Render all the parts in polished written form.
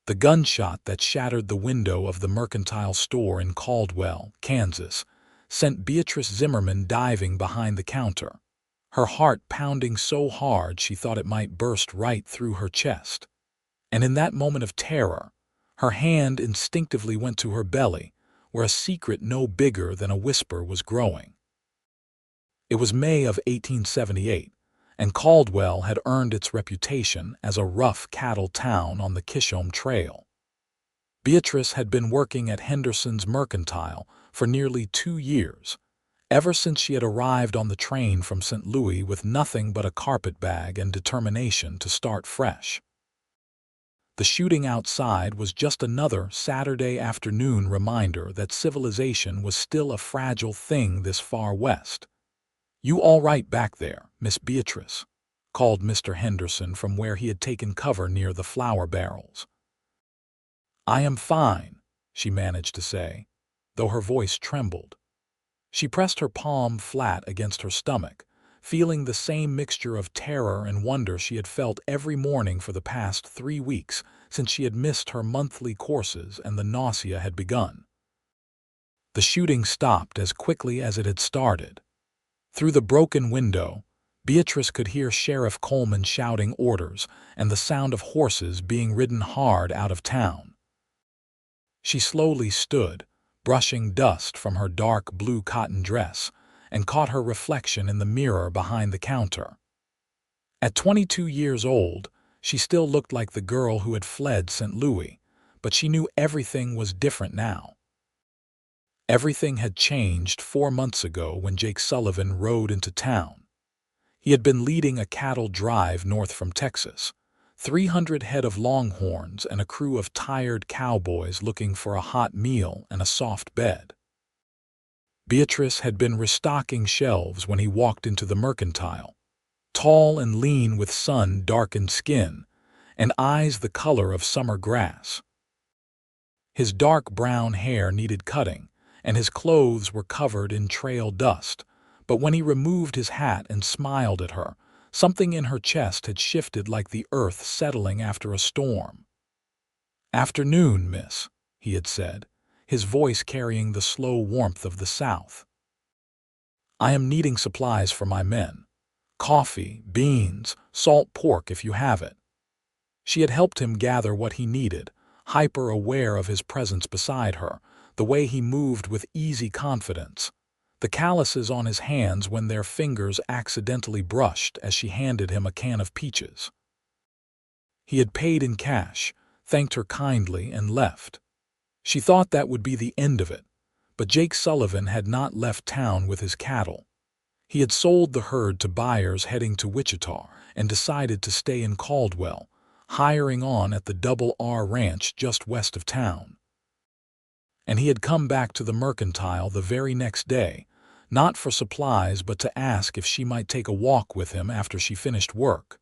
The gunshot that shattered the window of the mercantile store in Caldwell, Kansas, sent Beatrice Zimmerman diving behind the counter, her heart pounding so hard she thought it might burst right through her chest. And in that moment of terror, her hand instinctively went to her belly, where a secret no bigger than a whisper was growing. It was May of 1878, and Caldwell had earned its reputation as a rough cattle town on the Kishome Trail. Beatrice had been working at Henderson's Mercantile for nearly 2 years, ever since she had arrived on the train from St. Louis with nothing but a carpetbag and determination to start fresh. The shooting outside was just another Saturday afternoon reminder that civilization was still a fragile thing this far west. "You all right back there, Miss Beatrice?" called Mr. Henderson from where he had taken cover near the flour barrels. "I am fine," she managed to say, though her voice trembled. She pressed her palm flat against her stomach, feeling the same mixture of terror and wonder she had felt every morning for the past 3 weeks since she had missed her monthly courses and the nausea had begun. The shooting stopped as quickly as it had started. Through the broken window, Beatrice could hear Sheriff Coleman shouting orders and the sound of horses being ridden hard out of town. She slowly stood, brushing dust from her dark blue cotton dress, and caught her reflection in the mirror behind the counter. At 22 years old, she still looked like the girl who had fled St. Louis, but she knew everything was different now. Everything had changed 4 months ago when Jake Sullivan rode into town. He had been leading a cattle drive north from Texas, 300 head of longhorns and a crew of tired cowboys looking for a hot meal and a soft bed. Beatrice had been restocking shelves when he walked into the mercantile, tall and lean with sun-darkened skin and eyes the color of summer grass. His dark brown hair needed cutting, and his clothes were covered in trail dust, but when he removed his hat and smiled at her, something in her chest had shifted like the earth settling after a storm. "Afternoon, miss," he had said, his voice carrying the slow warmth of the South. "I am needing supplies for my men. Coffee, beans, salt pork if you have it." She had helped him gather what he needed, hyper-aware of his presence beside her, the way he moved with easy confidence, the calluses on his hands when their fingers accidentally brushed as she handed him a can of peaches. He had paid in cash, thanked her kindly, and left. She thought that would be the end of it, but Jake Sullivan had not left town with his cattle. He had sold the herd to buyers heading to Wichita and decided to stay in Caldwell, hiring on at the Double R Ranch just west of town. And he had come back to the mercantile the very next day, not for supplies but to ask if she might take a walk with him after she finished work.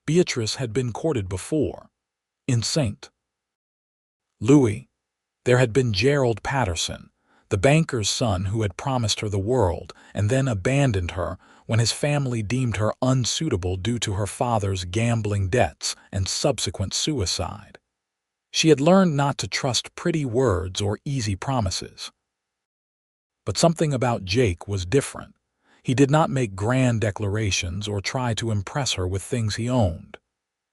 Beatrice had been courted before, in St. Louis. There had been Gerald Patterson, the banker's son who had promised her the world and then abandoned her when his family deemed her unsuitable due to her father's gambling debts and subsequent suicide. She had learned not to trust pretty words or easy promises. But something about Jake was different. He did not make grand declarations or try to impress her with things he owned.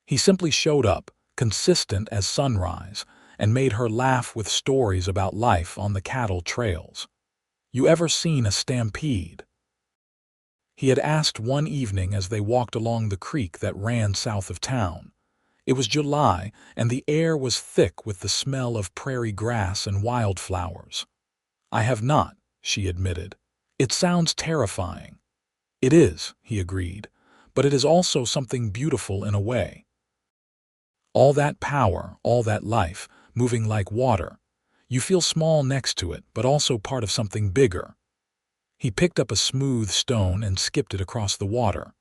He simply showed up, consistent as sunrise, and made her laugh with stories about life on the cattle trails. "You ever seen a stampede?" He had asked one evening as they walked along the creek that ran south of town. It was July, and the air was thick with the smell of prairie grass and wildflowers. "I have not," she admitted. "It sounds terrifying." "It is," he agreed, "but it is also something beautiful in a way. All that power, all that life, moving like water. You feel small next to it, but also part of something bigger." He picked up a smooth stone and skipped it across the water.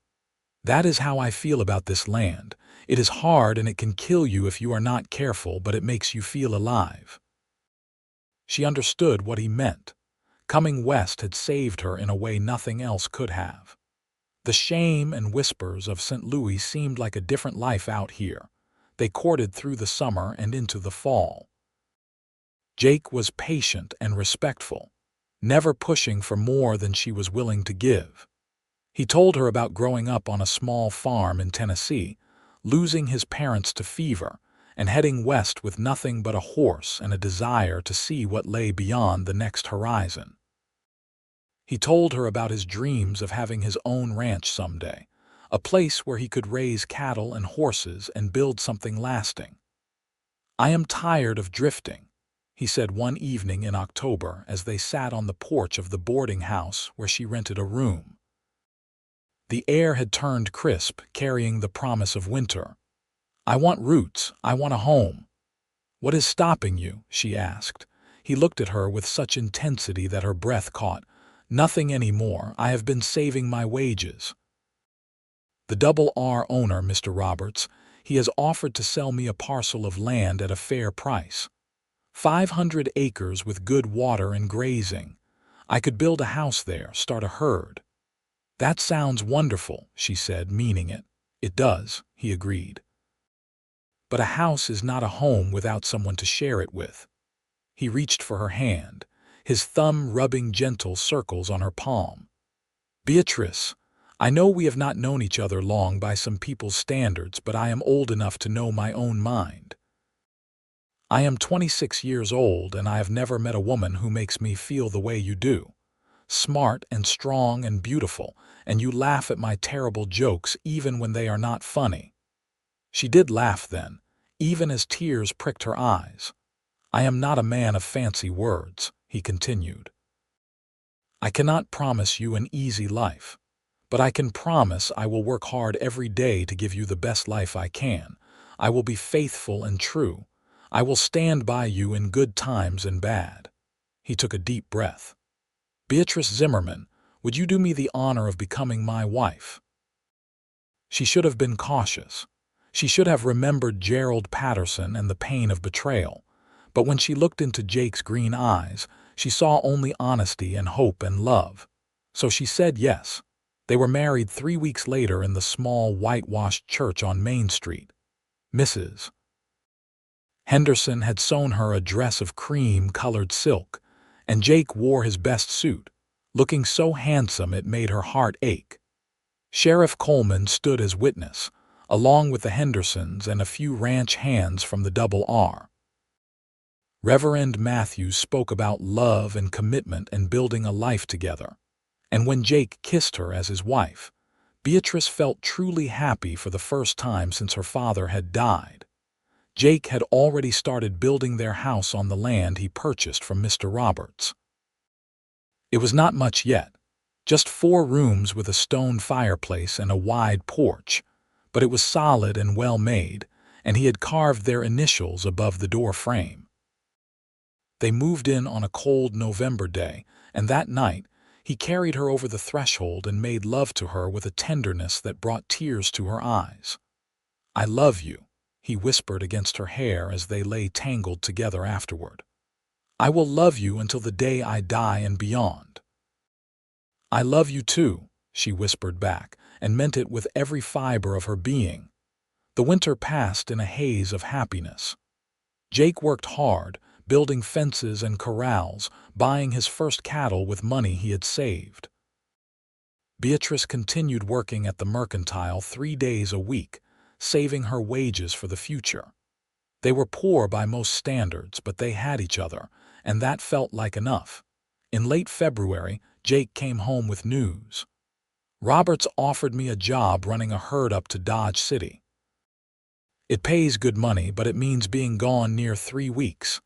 "That is how I feel about this land. It is hard and it can kill you if you are not careful, but it makes you feel alive." She understood what he meant. Coming west had saved her in a way nothing else could have. The shame and whispers of St. Louis seemed like a different life out here. They courted through the summer and into the fall. Jake was patient and respectful, never pushing for more than she was willing to give. He told her about growing up on a small farm in Tennessee, losing his parents to fever, and heading west with nothing but a horse and a desire to see what lay beyond the next horizon. He told her about his dreams of having his own ranch someday, a place where he could raise cattle and horses and build something lasting. "I am tired of drifting," he said one evening in October as they sat on the porch of the boarding house where she rented a room. The air had turned crisp, carrying the promise of winter. "I want roots. I want a home." "What is stopping you?" she asked. He looked at her with such intensity that her breath caught. "Nothing anymore. I have been saving my wages." "The Double R owner, Mr. Roberts, he has offered to sell me a parcel of land at a fair price. 500 acres with good water and grazing. I could build a house there, start a herd." "That sounds wonderful," she said, meaning it. "It does," he agreed. "But a house is not a home without someone to share it with." He reached for her hand, his thumb rubbing gentle circles on her palm. "Beatrice, I know we have not known each other long by some people's standards, but I am old enough to know my own mind. I am 26 years old, and I have never met a woman who makes me feel the way you do. Smart and strong and beautiful, and you laugh at my terrible jokes even when they are not funny." She did laugh then, even as tears pricked her eyes. "I am not a man of fancy words," he continued. "I cannot promise you an easy life, but I can promise I will work hard every day to give you the best life I can. I will be faithful and true. I will stand by you in good times and bad." He took a deep breath. "Beatrice Zimmerman, would you do me the honor of becoming my wife?" She should have been cautious. She should have remembered Gerald Patterson and the pain of betrayal. But when she looked into Jake's green eyes, she saw only honesty and hope and love. So she said yes. They were married 3 weeks later in the small whitewashed church on Main Street. Mrs. Henderson had sewn her a dress of cream-colored silk, and Jake wore his best suit, looking so handsome it made her heart ache. Sheriff Coleman stood as witness, along with the Hendersons and a few ranch hands from the Double R. Reverend Matthews spoke about love and commitment and building a life together. And when Jake kissed her as his wife, Beatrice felt truly happy for the first time since her father had died. Jake had already started building their house on the land he purchased from Mr. Roberts. It was not much yet, just 4 rooms with a stone fireplace and a wide porch, but it was solid and well made, and he had carved their initials above the door frame. They moved in on a cold November day, and that night he carried her over the threshold and made love to her with a tenderness that brought tears to her eyes. "I love you," he whispered against her hair as they lay tangled together afterward. "I will love you until the day I die and beyond." "I love you too," she whispered back, and meant it with every fiber of her being. The winter passed in a haze of happiness. Jake worked hard, building fences and corrals, buying his first cattle with money he had saved. Beatrice continued working at the mercantile 3 days a week, saving her wages for the future. They were poor by most standards, but they had each other, and that felt like enough. In late February, Jake came home with news. "Roberts offered me a job running a herd up to Dodge City. It pays good money, but it means being gone near 3 weeks.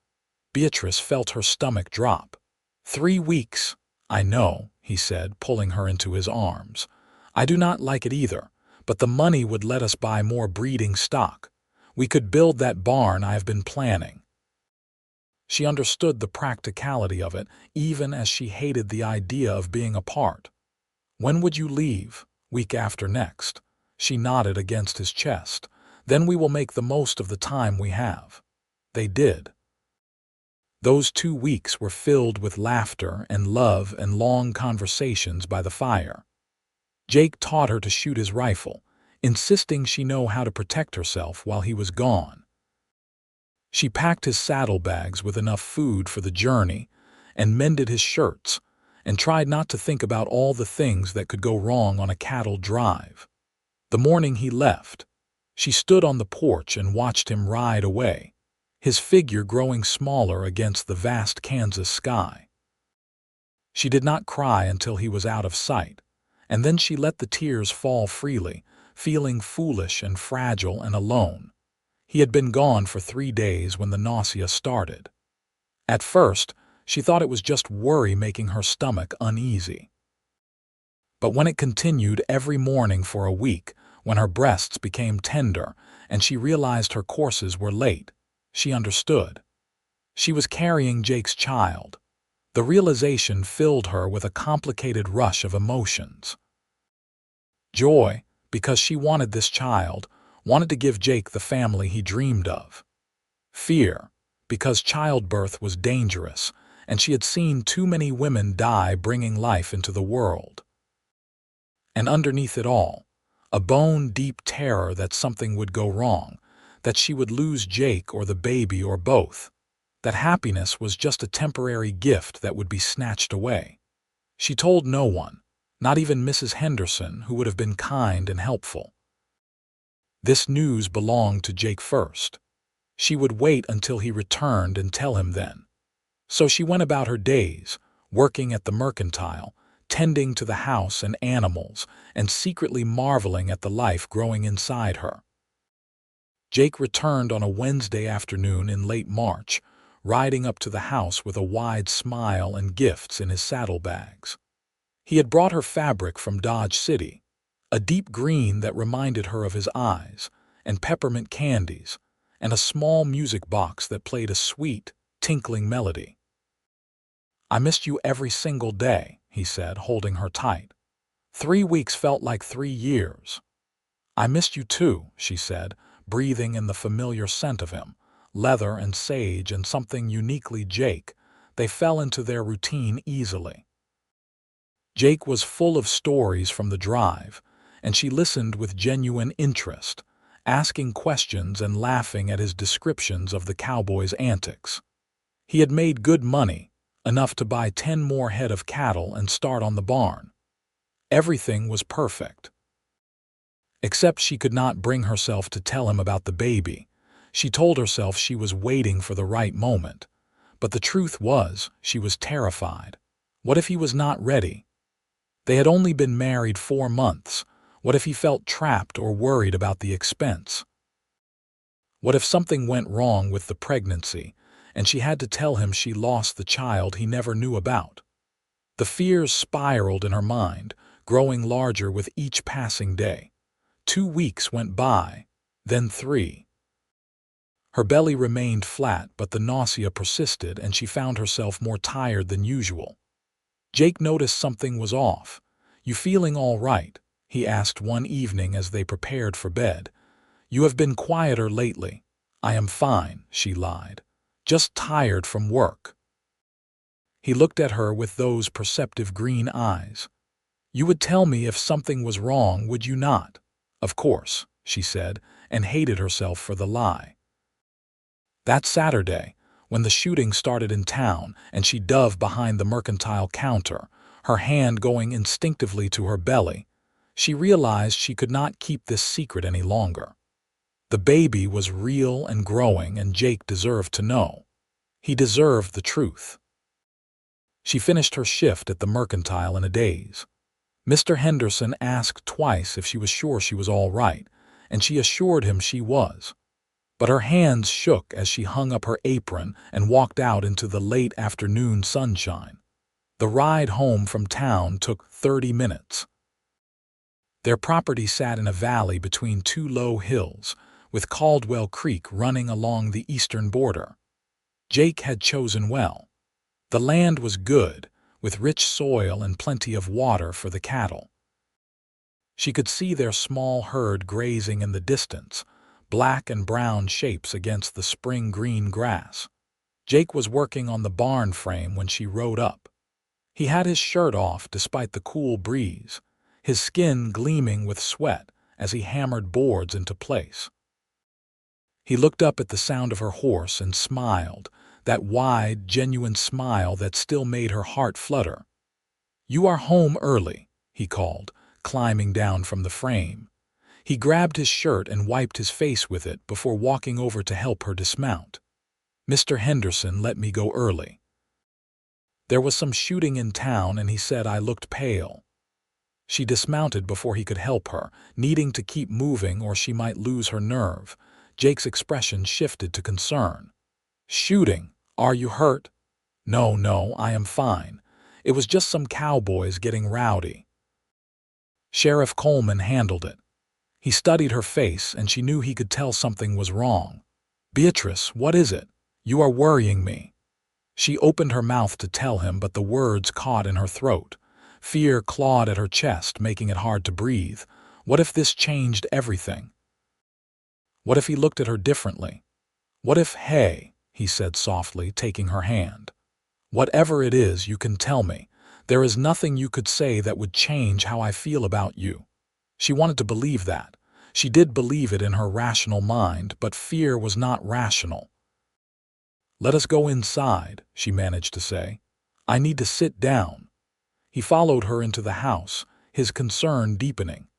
Beatrice felt her stomach drop. 3 weeks? "I know," he said, pulling her into his arms. "I do not like it either, but the money would let us buy more breeding stock. We could build that barn I have been planning." She understood the practicality of it, even as she hated the idea of being apart. "When would you leave?" "Week after next." She nodded against his chest. "Then we will make the most of the time we have." They did. Those 2 weeks were filled with laughter and love and long conversations by the fire. Jake taught her to shoot his rifle, insisting she know how to protect herself while he was gone. She packed his saddlebags with enough food for the journey and mended his shirts and tried not to think about all the things that could go wrong on a cattle drive. The morning he left, she stood on the porch and watched him ride away, his figure growing smaller against the vast Kansas sky. She did not cry until he was out of sight, and then she let the tears fall freely, feeling foolish and fragile and alone. He had been gone for 3 days when the nausea started. At first, she thought it was just worry making her stomach uneasy. But when it continued every morning for a week, when her breasts became tender and she realized her courses were late, she understood. She was carrying Jake's child. The realization filled her with a complicated rush of emotions. Joy, because she wanted this child, wanted to give Jake the family he dreamed of. Fear, because childbirth was dangerous, and she had seen too many women die bringing life into the world. And underneath it all, a bone-deep terror that something would go wrong, that she would lose Jake or the baby or both, that happiness was just a temporary gift that would be snatched away. She told no one, not even Mrs. Henderson, who would have been kind and helpful. This news belonged to Jake first. She would wait until he returned and tell him then. So she went about her days, working at the mercantile, tending to the house and animals, and secretly marveling at the life growing inside her. Jake returned on a Wednesday afternoon in late March, riding up to the house with a wide smile and gifts in his saddlebags. He had brought her fabric from Dodge City, a deep green that reminded her of his eyes, and peppermint candies, and a small music box that played a sweet, tinkling melody. "I missed you every single day," he said, holding her tight. 3 weeks felt like 3 years. "I missed you too," she said, breathing in the familiar scent of him, leather and sage and something uniquely Jake. They fell into their routine easily. Jake was full of stories from the drive, and she listened with genuine interest, asking questions and laughing at his descriptions of the cowboy's antics. He had made good money, enough to buy 10 more head of cattle and start on the barn. Everything was perfect. Except she could not bring herself to tell him about the baby. She told herself she was waiting for the right moment. But the truth was, she was terrified. What if he was not ready? They had only been married 4 months. What if he felt trapped or worried about the expense? What if something went wrong with the pregnancy, and she had to tell him she lost the child he never knew about? The fears spiraled in her mind, growing larger with each passing day. 2 weeks went by, then 3. Her belly remained flat, but the nausea persisted, and she found herself more tired than usual. Jake noticed something was off. "You feeling all right?" he asked one evening as they prepared for bed. "You have been quieter lately." "I am fine," she lied. "Just tired from work." He looked at her with those perceptive green eyes. "You would tell me if something was wrong, would you not?" "Of course," she said, and hated herself for the lie. That Saturday, when the shooting started in town and she dove behind the mercantile counter, her hand going instinctively to her belly, she realized she could not keep this secret any longer. The baby was real and growing, and Jake deserved to know. He deserved the truth. She finished her shift at the mercantile in a daze. Mr. Henderson asked twice if she was sure she was all right, and she assured him she was. But her hands shook as she hung up her apron and walked out into the late afternoon sunshine. The ride home from town took 30 minutes. Their property sat in a valley between 2 low hills, with Caldwell Creek running along the eastern border. Jake had chosen well. The land was good, with rich soil and plenty of water for the cattle. She could see their small herd grazing in the distance, black and brown shapes against the spring green grass. Jake was working on the barn frame when she rode up. He had his shirt off despite the cool breeze, his skin gleaming with sweat as he hammered boards into place. He looked up at the sound of her horse and smiled, that wide, genuine smile that still made her heart flutter. "You are home early," he called, climbing down from the frame. He grabbed his shirt and wiped his face with it before walking over to help her dismount. "Mr. Henderson let me go early. There was some shooting in town and he said I looked pale." She dismounted before he could help her, needing to keep moving or she might lose her nerve. Jake's expression shifted to concern. "Shooting? Are you hurt?" No, I am fine. It was just some cowboys getting rowdy." Sheriff Coleman handled it. He studied her face and she knew he could tell something was wrong. "Beatrice, what is it? You are worrying me." She opened her mouth to tell him, but the words caught in her throat. Fear clawed at her chest, making it hard to breathe. What if this changed everything? What if he looked at her differently? What if, "Hey," he said softly, taking her hand. "Whatever it is, you can tell me. There is nothing you could say that would change how I feel about you." She wanted to believe that. She did believe it in her rational mind, but fear was not rational. "Let us go inside," she managed to say. "I need to sit down." He followed her into the house, his concern deepening.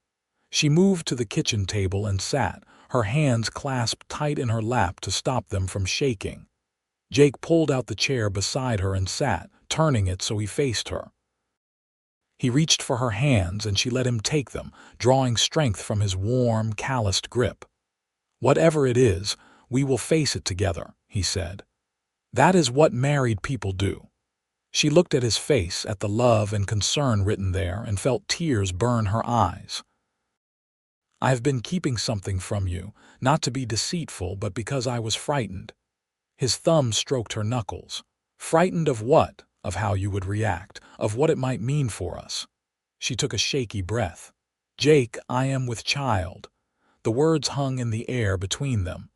She moved to the kitchen table and sat, her hands clasped tight in her lap to stop them from shaking. Jake pulled out the chair beside her and sat, turning it so he faced her. He reached for her hands and she let him take them, drawing strength from his warm, calloused grip. "Whatever it is, we will face it together," he said. "That is what married people do." She looked at his face, at the love and concern written there, and felt tears burn her eyes. "I have been keeping something from you, not to be deceitful, but because I was frightened." His thumb stroked her knuckles. "Frightened of what? Of how you would react, of what it might mean for us." She took a shaky breath. "Jake, I am with child." The words hung in the air between them.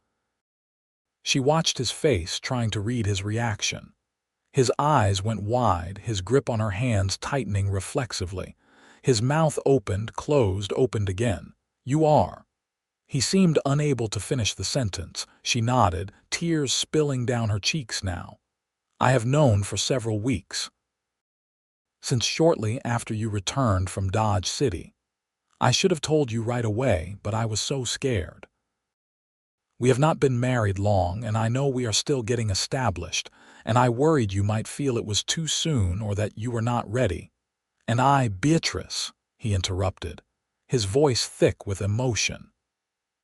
She watched his face, trying to read his reaction. His eyes went wide, his grip on her hands tightening reflexively. His mouth opened, closed, opened again. "You are." He seemed unable to finish the sentence. She nodded, tears spilling down her cheeks now. "I have known for several weeks. Since shortly after you returned from Dodge City. I should have told you right away, but I was so scared. We have not been married long, and I know we are still getting established, and I worried you might feel it was too soon or that you were not ready. And Beatrice," he interrupted, his voice thick with emotion.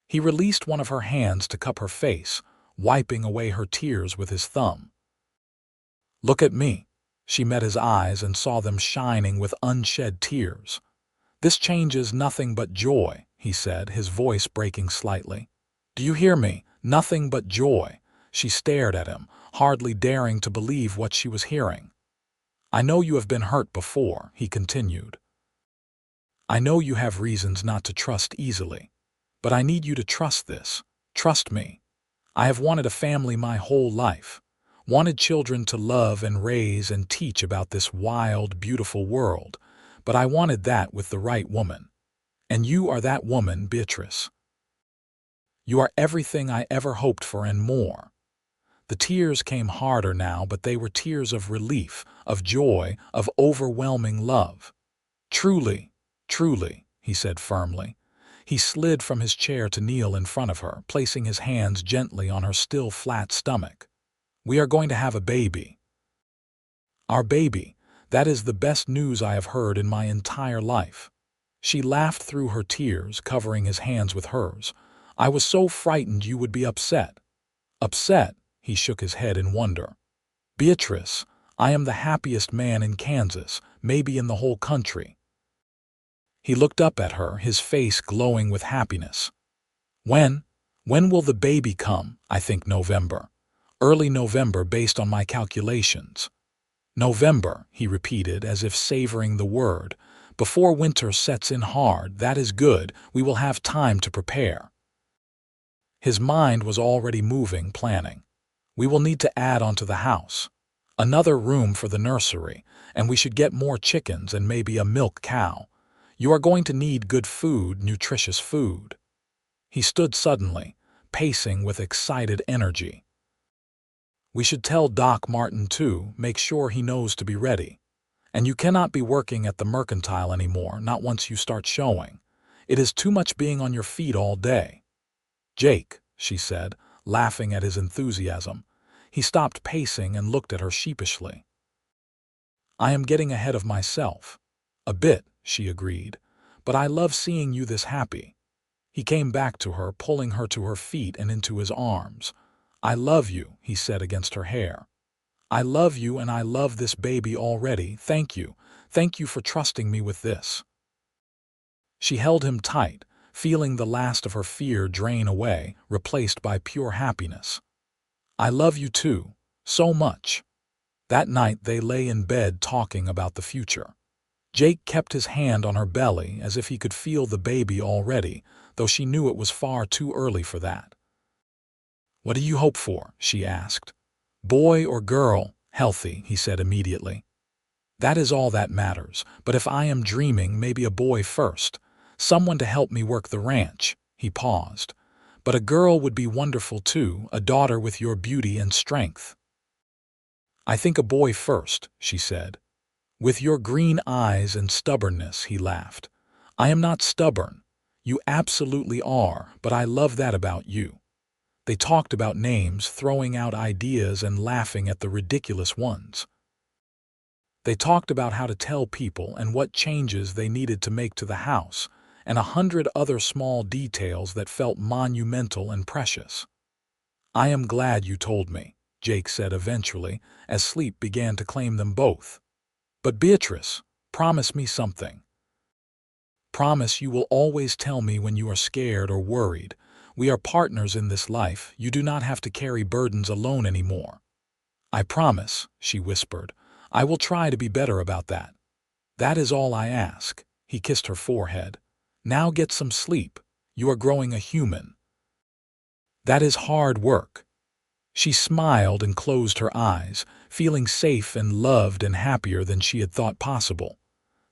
He released one of her hands to cup her face, wiping away her tears with his thumb. "Look at me." She met his eyes and saw them shining with unshed tears. "This changes nothing but joy," he said, his voice breaking slightly. "Do you hear me? Nothing but joy." She stared at him, hardly daring to believe what she was hearing. "I know you have been hurt before," he continued. "I know you have reasons not to trust easily. But I need you to trust this. Trust me. I have wanted a family my whole life. Wanted children to love and raise and teach about this wild, beautiful world. But I wanted that with the right woman. And you are that woman, Beatrice. You are everything I ever hoped for and more." The tears came harder now, but they were tears of relief, of joy, of overwhelming love. "Truly, truly," he said firmly. He slid from his chair to kneel in front of her, placing his hands gently on her still flat stomach. "We are going to have a baby. Our baby. That is the best news I have heard in my entire life." She laughed through her tears, covering his hands with hers. "I was so frightened you would be upset." "Upset?" He shook his head in wonder. "Beatrice, I am the happiest man in Kansas, maybe in the whole country." He looked up at her, his face glowing with happiness. When will the baby come?" "I think November. Early November based on my calculations." "November," he repeated as if savoring the word. "Before winter sets in hard, that is good, we will have time to prepare." His mind was already moving, planning. "We will need to add onto the house. Another room for the nursery, and we should get more chickens and maybe a milk cow. You are going to need good food, nutritious food. He stood suddenly, pacing with excited energy. We should tell Doc Martin too, make sure he knows to be ready. And you cannot be working at the mercantile anymore, not once you start showing. It is too much being on your feet all day. Jake, she said, laughing at his enthusiasm. He stopped pacing and looked at her sheepishly. I am getting ahead of myself. A bit, she agreed, but I love seeing you this happy. He came back to her, pulling her to her feet and into his arms. I love you, he said against her hair. I love you and I love this baby already. Thank you. Thank you for trusting me with this. She held him tight, feeling the last of her fear drain away, replaced by pure happiness. I love you too, so much. That night they lay in bed talking about the future. Jake kept his hand on her belly as if he could feel the baby already, though she knew it was far too early for that. What do you hope for? She asked. Boy or girl, healthy, he said immediately. That is all that matters, but if I am dreaming, maybe a boy first. Someone to help me work the ranch. He paused. But a girl would be wonderful too, a daughter with your beauty and strength. I think a boy first, she said. With your green eyes and stubbornness, he laughed. I am not stubborn. You absolutely are, but I love that about you. They talked about names, throwing out ideas and laughing at the ridiculous ones. They talked about how to tell people and what changes they needed to make to the house, and 100 other small details that felt monumental and precious. I am glad you told me, Jake said eventually, as sleep began to claim them both. But Beatrice, promise me something. Promise you will always tell me when you are scared or worried. We are partners in this life. You do not have to carry burdens alone anymore. I promise, she whispered. I will try to be better about that. That is all I ask. He kissed her forehead. Now get some sleep. You are growing a human. That is hard work. She smiled and closed her eyes, feeling safe and loved and happier than she had thought possible.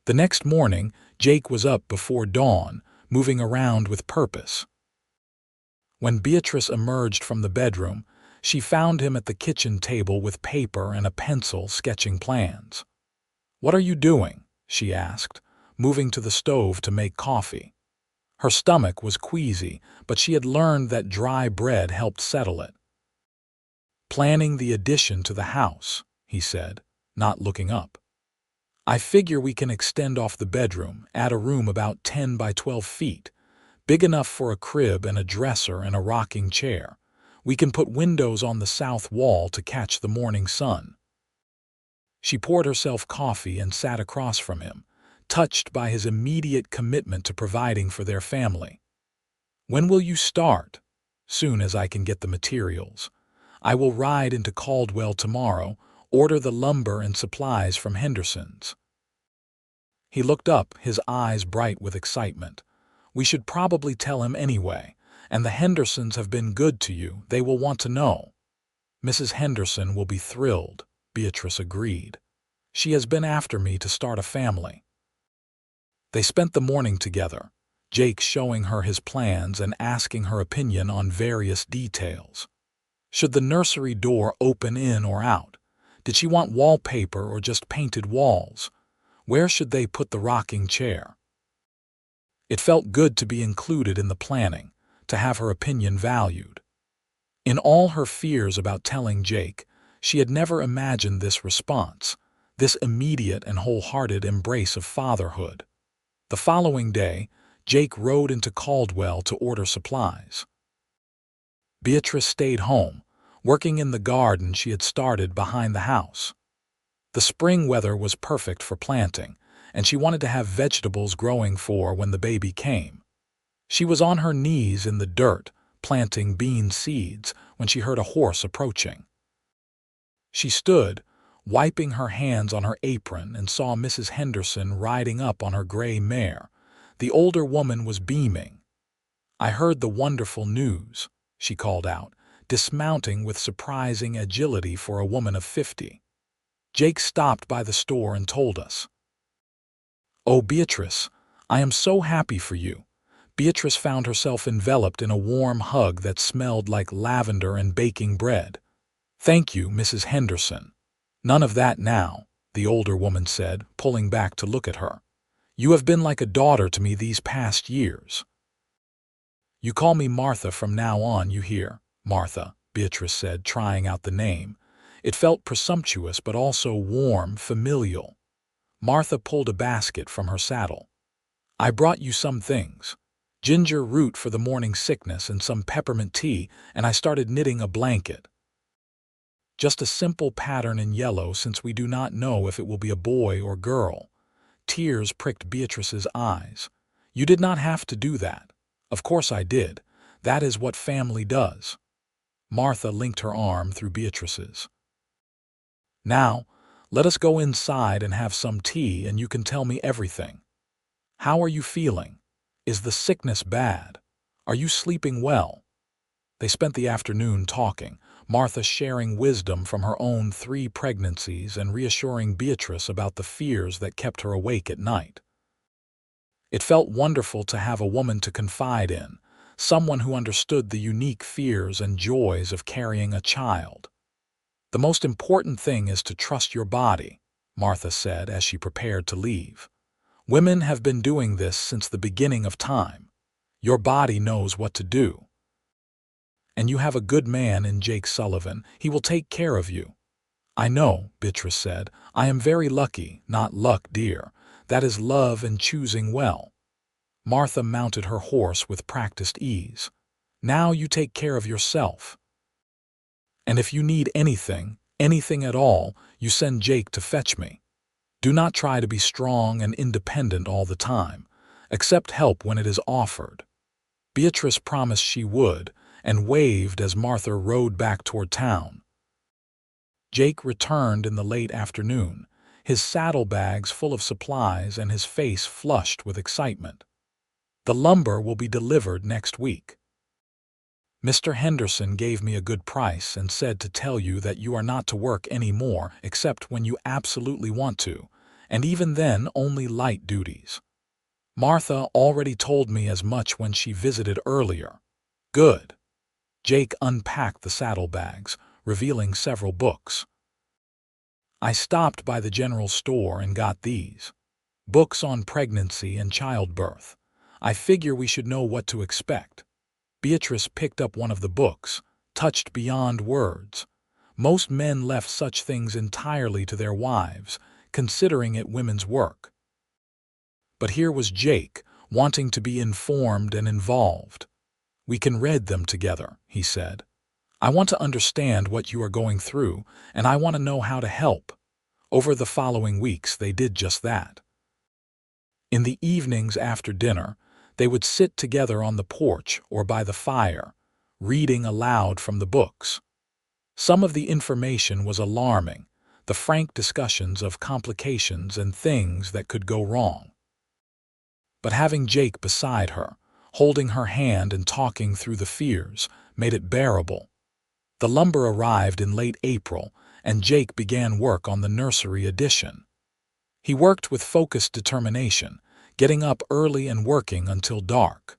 The next morning, Jake was up before dawn, moving around with purpose. When Beatrice emerged from the bedroom, she found him at the kitchen table with paper and a pencil sketching plans. What are you doing? She asked, moving to the stove to make coffee. Her stomach was queasy, but she had learned that dry bread helped settle it. Planning the addition to the house, he said, not looking up. I figure we can extend off the bedroom, add a room about 10 by 12 feet, big enough for a crib and a dresser and a rocking chair. We can put windows on the south wall to catch the morning sun. She poured herself coffee and sat across from him, touched by his immediate commitment to providing for their family. When will you start? Soon as I can get the materials. I will ride into Caldwell tomorrow, order the lumber and supplies from Henderson's. He looked up, his eyes bright with excitement. We should probably tell him anyway, and the Hendersons have been good to you. They will want to know. Mrs. Henderson will be thrilled, Beatrice agreed. She has been after me to start a family. They spent the morning together, Jake showing her his plans and asking her opinion on various details. Should the nursery door open in or out? Did she want wallpaper or just painted walls? Where should they put the rocking chair? It felt good to be included in the planning, to have her opinion valued. In all her fears about telling Jake, she had never imagined this response, this immediate and wholehearted embrace of fatherhood. The following day, Jake rode into Caldwell to order supplies. Beatrice stayed home, working in the garden she had started behind the house. The spring weather was perfect for planting, and she wanted to have vegetables growing for when the baby came. She was on her knees in the dirt, planting bean seeds, when she heard a horse approaching. She stood, wiping her hands on her apron, and saw Mrs. Henderson riding up on her gray mare. The older woman was beaming. I heard the wonderful news, she called out, dismounting with surprising agility for a woman of 50. Jake stopped by the store and told us. Oh, Beatrice, I am so happy for you." Beatrice found herself enveloped in a warm hug that smelled like lavender and baking bread. "Thank you, Mrs. Henderson." "None of that now," the older woman said, pulling back to look at her. "You have been like a daughter to me these past years." "You call me Martha from now on, you hear?" "Martha," Beatrice said, trying out the name. It felt presumptuous but also warm, familial. Martha pulled a basket from her saddle. "I brought you some things. Ginger root for the morning sickness and some peppermint tea, and I started knitting a blanket. Just a simple pattern in yellow since we do not know if it will be a boy or girl." Tears pricked Beatrice's eyes. "You did not have to do that." "Of course I did. That is what family does." Martha linked her arm through Beatrice's. "Now, let us go inside and have some tea and you can tell me everything. How are you feeling? Is the sickness bad? Are you sleeping well?" They spent the afternoon talking, Martha sharing wisdom from her own 3 pregnancies and reassuring Beatrice about the fears that kept her awake at night. It felt wonderful to have a woman to confide in, someone who understood the unique fears and joys of carrying a child. "The most important thing is to trust your body," Martha said as she prepared to leave. "Women have been doing this since the beginning of time. Your body knows what to do. And you have a good man in Jake Sullivan. He will take care of you." "I know," Beatrice said. "I am very lucky, not luck, dear. That is love and choosing well." Martha mounted her horse with practiced ease. "Now you take care of yourself. And if you need anything, anything at all, you send Jake to fetch me. Do not try to be strong and independent all the time. Accept help when it is offered." Beatrice promised she would, and waved as Martha rode back toward town. Jake returned in the late afternoon, his saddlebags full of supplies and his face flushed with excitement. "The lumber will be delivered next week. Mr. Henderson gave me a good price and said to tell you that you are not to work any more except when you absolutely want to, and even then only light duties. Martha already told me as much when she visited earlier." "Good." Jake unpacked the saddlebags, revealing several books. "I stopped by the general store and got these. Books on pregnancy and childbirth. I figure we should know what to expect." Beatrice picked up one of the books, touched beyond words. Most men left such things entirely to their wives, considering it women's work. But here was Jake, wanting to be informed and involved. "We can read them together," he said. "I want to understand what you are going through, and I want to know how to help." Over the following weeks, they did just that. In the evenings after dinner, they would sit together on the porch or by the fire, reading aloud from the books. Some of the information was alarming, the frank discussions of complications and things that could go wrong. But having Jake beside her, holding her hand and talking through the fears, made it bearable. The lumber arrived in late April, and Jake began work on the nursery addition. He worked with focused determination, getting up early and working until dark.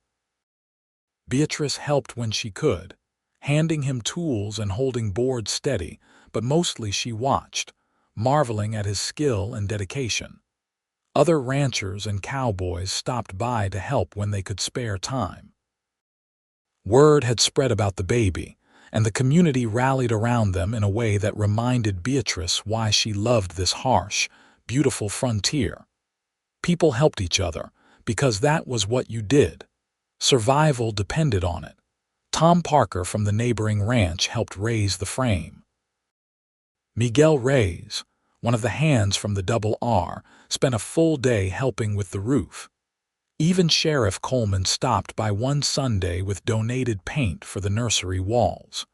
Beatrice helped when she could, handing him tools and holding boards steady, but mostly she watched, marveling at his skill and dedication. Other ranchers and cowboys stopped by to help when they could spare time. Word had spread about the baby, and the community rallied around them in a way that reminded Beatrice why she loved this harsh, beautiful frontier. People helped each other, because that was what you did. Survival depended on it. Tom Parker from the neighboring ranch helped raise the frame. Miguel Reyes, one of the hands from the Double R, spent a full day helping with the roof. Even Sheriff Coleman stopped by one Sunday with donated paint for the nursery walls.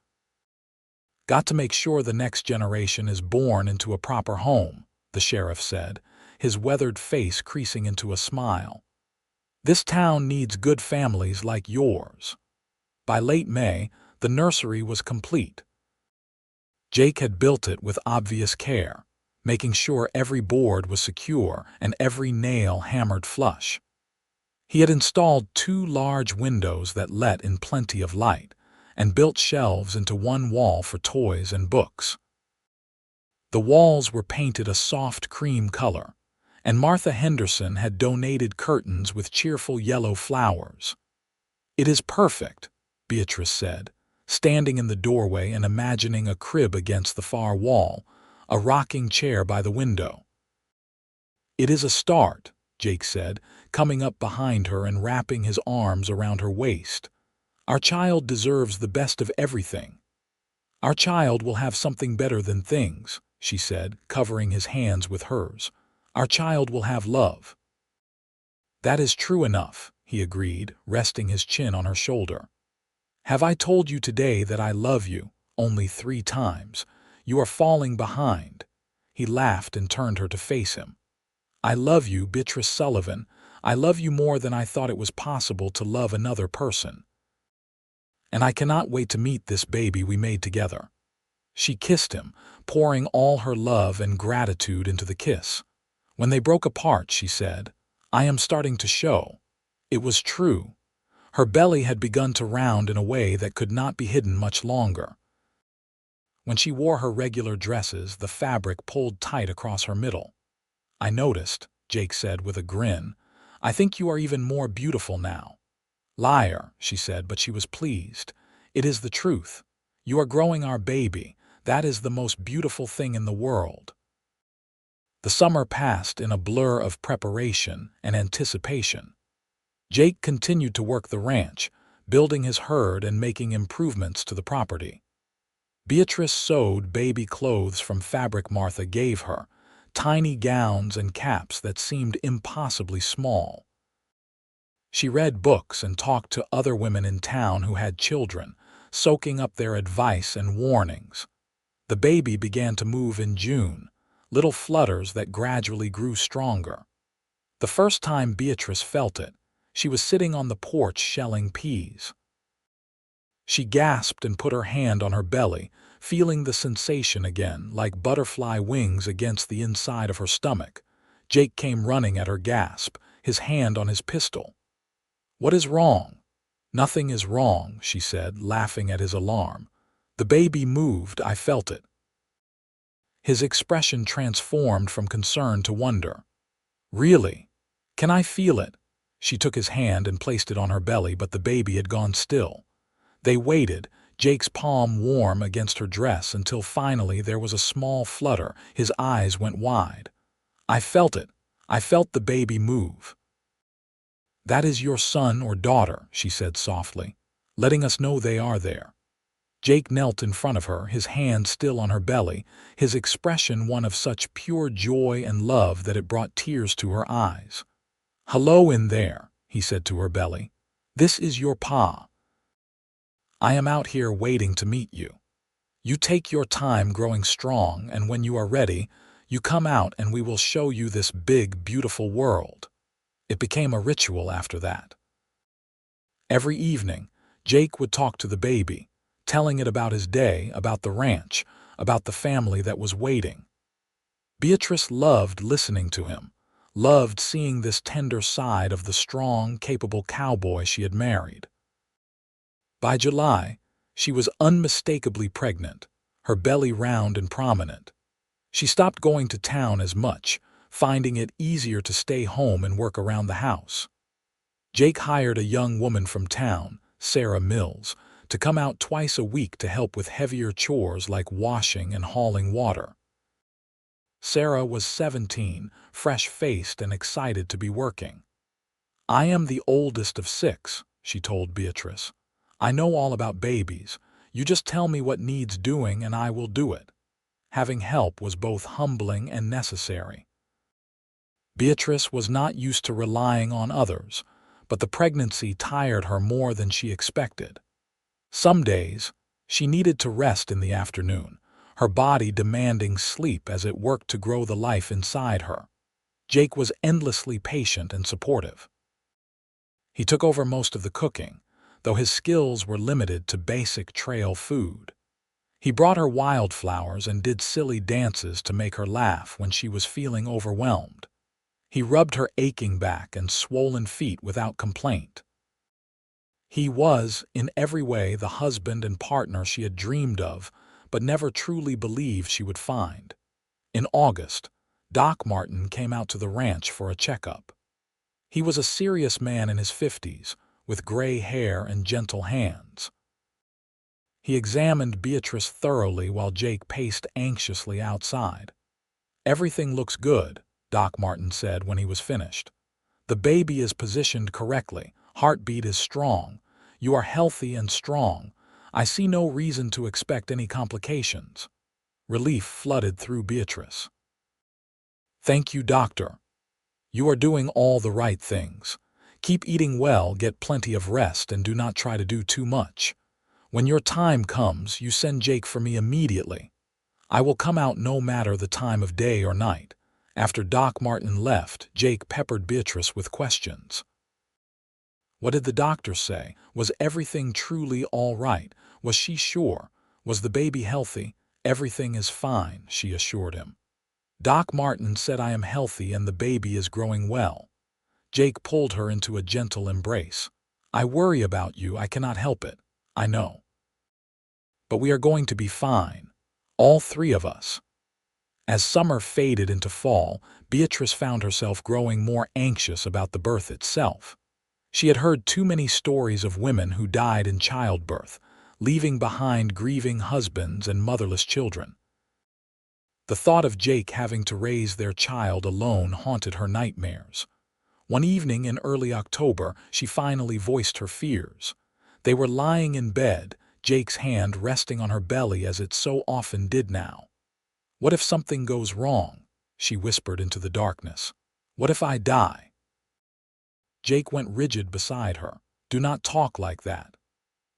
"Got to make sure the next generation is born into a proper home," the sheriff said, his weathered face creasing into a smile. "This town needs good families like yours." By late May, the nursery was complete. Jake had built it with obvious care, making sure every board was secure and every nail hammered flush. He had installed 2 large windows that let in plenty of light, and built shelves into one wall for toys and books. The walls were painted a soft cream color, and Martha Henderson had donated curtains with cheerful yellow flowers. "It is perfect," Beatrice said, standing in the doorway and imagining a crib against the far wall, a rocking chair by the window. "It is a start," Jake said, coming up behind her and wrapping his arms around her waist. "Our child deserves the best of everything." "Our child will have something better than things," she said, covering his hands with hers. "Our child will have love." "That is true enough," he agreed, resting his chin on her shoulder. "Have I told you today that I love you? Only 3 times. You are falling behind." He laughed and turned her to face him. "I love you, Beatrice Sullivan. I love you more than I thought it was possible to love another person. And I cannot wait to meet this baby we made together." She kissed him, pouring all her love and gratitude into the kiss. When they broke apart, she said, "I am starting to show." It was true. Her belly had begun to round in a way that could not be hidden much longer. When she wore her regular dresses, the fabric pulled tight across her middle. "I noticed," Jake said with a grin. "I think you are even more beautiful now." "Liar," she said, but she was pleased. "It is the truth. You are growing our baby. That is the most beautiful thing in the world." The summer passed in a blur of preparation and anticipation. Jake continued to work the ranch, building his herd and making improvements to the property. Beatrice sewed baby clothes from fabric Martha gave her, tiny gowns and caps that seemed impossibly small. She read books and talked to other women in town who had children, soaking up their advice and warnings. The baby began to move in June, little flutters that gradually grew stronger. The first time Beatrice felt it, she was sitting on the porch shelling peas. She gasped and put her hand on her belly, feeling the sensation again, like butterfly wings against the inside of her stomach. Jake came running at her gasp, his hand on his pistol. "What is wrong?" "Nothing is wrong," she said, laughing at his alarm. "The baby moved, I felt it." His expression transformed from concern to wonder. "Really? Can I feel it?" She took his hand and placed it on her belly, but the baby had gone still. They waited, Jake's palm warm against her dress, until finally there was a small flutter. His eyes went wide. "I felt it. I felt the baby move." "That is your son or daughter," she said softly, letting us know they are there. Jake knelt in front of her, his hand still on her belly, his expression one of such pure joy and love that it brought tears to her eyes. "Hello in there," he said to her belly. "This is your pa. I am out here waiting to meet you. You take your time growing strong, and when you are ready, you come out and we will show you this big, beautiful world." It became a ritual after that. Every evening, Jake would talk to the baby, telling it about his day, about the ranch, about the family that was waiting. Beatrice loved listening to him, loved seeing this tender side of the strong, capable cowboy she had married. By July, she was unmistakably pregnant, her belly round and prominent. She stopped going to town as much, finding it easier to stay home and work around the house. Jake hired a young woman from town, Sarah Mills, to come out twice a week to help with heavier chores like washing and hauling water. Sarah was 17, fresh-faced and excited to be working. "I am the oldest of 6, she told Beatrice. "I know all about babies. You just tell me what needs doing and I will do it." Having help was both humbling and necessary. Beatrice was not used to relying on others, but the pregnancy tired her more than she expected. Some days, she needed to rest in the afternoon, her body demanding sleep as it worked to grow the life inside her. Jake was endlessly patient and supportive. He took over most of the cooking, though his skills were limited to basic trail food. He brought her wildflowers and did silly dances to make her laugh when she was feeling overwhelmed. He rubbed her aching back and swollen feet without complaint. He was, in every way, the husband and partner she had dreamed of, but never truly believed she would find. In August, Doc Martin came out to the ranch for a checkup. He was a serious man in his 50s, with gray hair and gentle hands. He examined Beatrice thoroughly while Jake paced anxiously outside. "Everything looks good," Doc Martin said when he was finished. "The baby is positioned correctly. Heartbeat is strong. You are healthy and strong. I see no reason to expect any complications." Relief flooded through Beatrice. "Thank you, doctor. You are doing all the right things. Keep eating well, get plenty of rest, and do not try to do too much. When your time comes, you send Jake for me immediately. I will come out no matter the time of day or night." After Doc Martin left, Jake peppered Beatrice with questions. What did the doctor say? Was everything truly all right? Was she sure? Was the baby healthy? "Everything is fine," she assured him. "Doc Martin said I am healthy and the baby is growing well." Jake pulled her into a gentle embrace. "I worry about you, I cannot help it. I know. But we are going to be fine. All three of us." As summer faded into fall, Beatrice found herself growing more anxious about the birth itself. She had heard too many stories of women who died in childbirth, leaving behind grieving husbands and motherless children. The thought of Jake having to raise their child alone haunted her nightmares. One evening in early October, she finally voiced her fears. They were lying in bed, Jake's hand resting on her belly as it so often did now. "What if something goes wrong?" she whispered into the darkness. "What if I die?" Jake went rigid beside her. "Do not talk like that."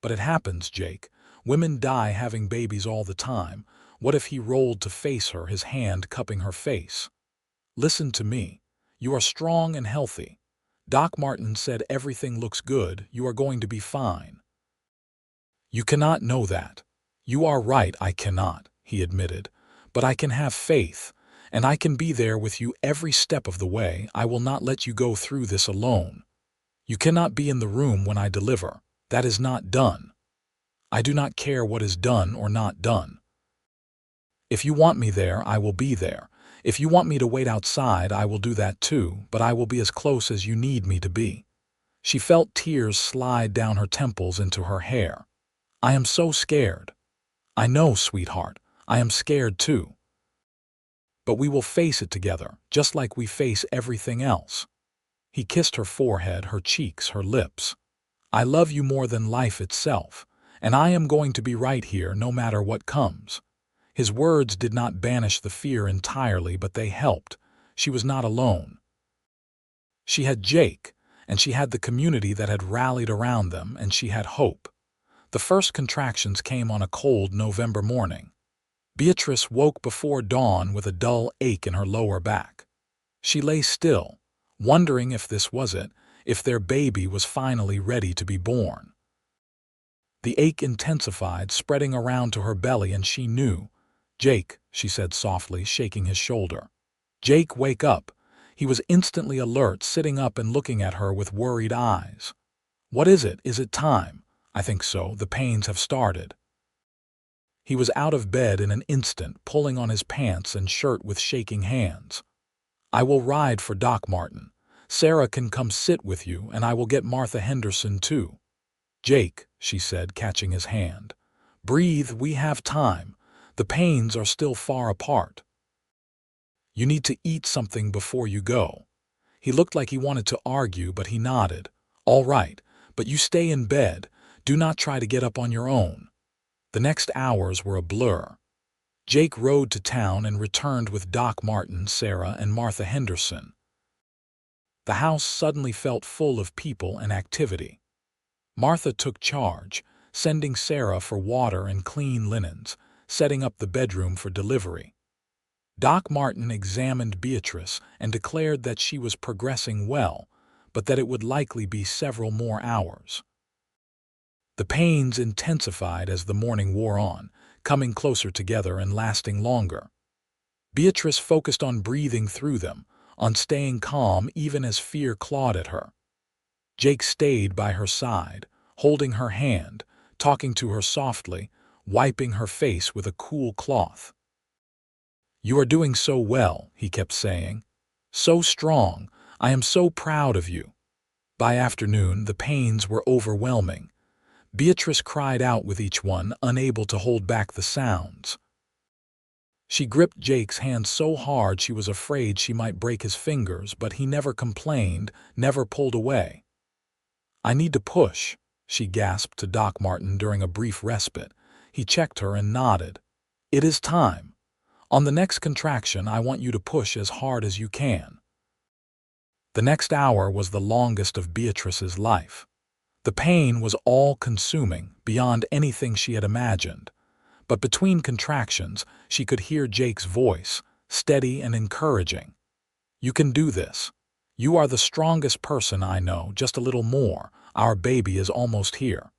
"But it happens, Jake. Women die having babies all the time." What if he rolled to face her, his hand cupping her face? "Listen to me. You are strong and healthy. Doc Martin said everything looks good. You are going to be fine." "You cannot know that." "You are right, I cannot," he admitted. "But I can have faith, and I can be there with you every step of the way. I will not let you go through this alone. You cannot be in the room when I deliver. That is not done. I do not care what is done or not done. If you want me there, I will be there. If you want me to wait outside, I will do that too, but I will be as close as you need me to be." She felt tears slide down her temples into her hair. "I am so scared." "I know, sweetheart. I am scared too. But we will face it together, just like we face everything else." He kissed her forehead, her cheeks, her lips. "I love you more than life itself, and I am going to be right here no matter what comes." His words did not banish the fear entirely, but they helped. She was not alone. She had Jake, and she had the community that had rallied around them, and she had hope. The first contractions came on a cold November morning. Beatrice woke before dawn with a dull ache in her lower back. She lay still, wondering if this was it, if their baby was finally ready to be born. The ache intensified, spreading around to her belly, and she knew. "Jake," she said softly, shaking his shoulder. "Jake, wake up." He was instantly alert, sitting up and looking at her with worried eyes. "What is it? Is it time?" "I think so. The pains have started." He was out of bed in an instant, pulling on his pants and shirt with shaking hands. "I will ride for Doc Martin. Sarah can come sit with you, and I will get Martha Henderson too." "Jake," she said, catching his hand. "Breathe, we have time. The pains are still far apart. You need to eat something before you go." He looked like he wanted to argue, but he nodded. "All right, but you stay in bed. Do not try to get up on your own." The next hours were a blur. Jake rode to town and returned with Doc Martin, Sarah, and Martha Henderson. The house suddenly felt full of people and activity. Martha took charge, sending Sarah for water and clean linens, setting up the bedroom for delivery. Doc Martin examined Beatrice and declared that she was progressing well, but that it would likely be several more hours. The pains intensified as the morning wore on, coming closer together and lasting longer. Beatrice focused on breathing through them, on staying calm even as fear clawed at her. Jake stayed by her side, holding her hand, talking to her softly, wiping her face with a cool cloth. "You are doing so well," he kept saying. "So strong. I am so proud of you." By afternoon, the pains were overwhelming. Beatrice cried out with each one, unable to hold back the sounds. She gripped Jake's hand so hard she was afraid she might break his fingers, but he never complained, never pulled away. "I need to push," she gasped to Doc Martin during a brief respite. He checked her and nodded. "It is time. On the next contraction, I want you to push as hard as you can." The next hour was the longest of Beatrice's life. The pain was all-consuming, beyond anything she had imagined. But between contractions, she could hear Jake's voice, steady and encouraging. "You can do this. You are the strongest person I know, just a little more. Our baby is almost here."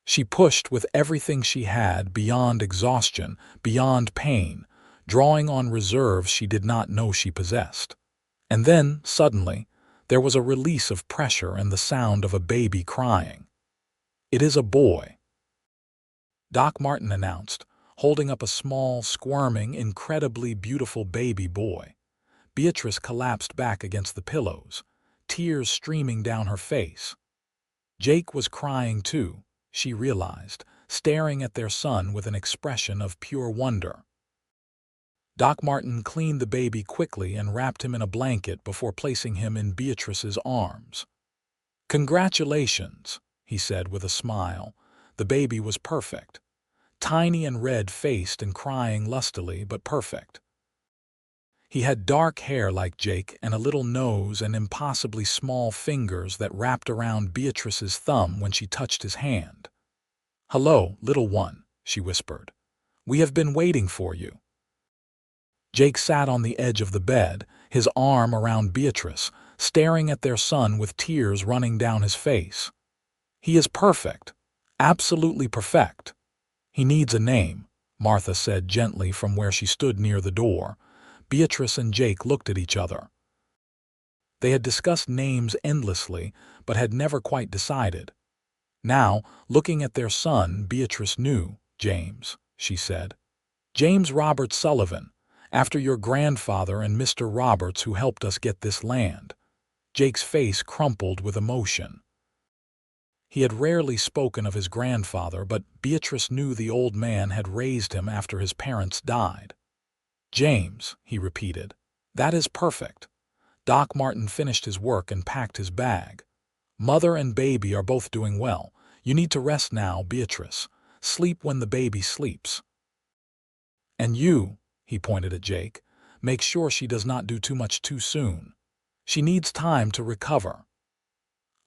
She pushed with everything she had, beyond exhaustion, beyond pain, drawing on reserves she did not know she possessed. And then, suddenly, there was a release of pressure and the sound of a baby crying. "It is a boy," Doc Martin announced, holding up a small, squirming, incredibly beautiful baby boy. Beatrice collapsed back against the pillows, tears streaming down her face. Jake was crying too, she realized, staring at their son with an expression of pure wonder. Doc Martin cleaned the baby quickly and wrapped him in a blanket before placing him in Beatrice's arms. "Congratulations," he said with a smile. The baby was perfect. Tiny and red-faced and crying lustily, but perfect. He had dark hair like Jake and a little nose and impossibly small fingers that wrapped around Beatrice's thumb when she touched his hand. "Hello, little one," she whispered. "We have been waiting for you." Jake sat on the edge of the bed, his arm around Beatrice, staring at their son with tears running down his face. "He is perfect. Absolutely perfect." "He needs a name," Martha said gently from where she stood near the door. Beatrice and Jake looked at each other. They had discussed names endlessly, but had never quite decided. Now, looking at their son, Beatrice knew. "James," she said. "James Robert Sullivan, after your grandfather and Mr. Roberts who helped us get this land." Jake's face crumpled with emotion. He had rarely spoken of his grandfather, but Beatrice knew the old man had raised him after his parents died. "James," he repeated. "That is perfect." Doc Martin finished his work and packed his bag. "Mother and baby are both doing well. You need to rest now, Beatrice. Sleep when the baby sleeps. And you," he pointed at Jake, "make sure she does not do too much too soon. She needs time to recover."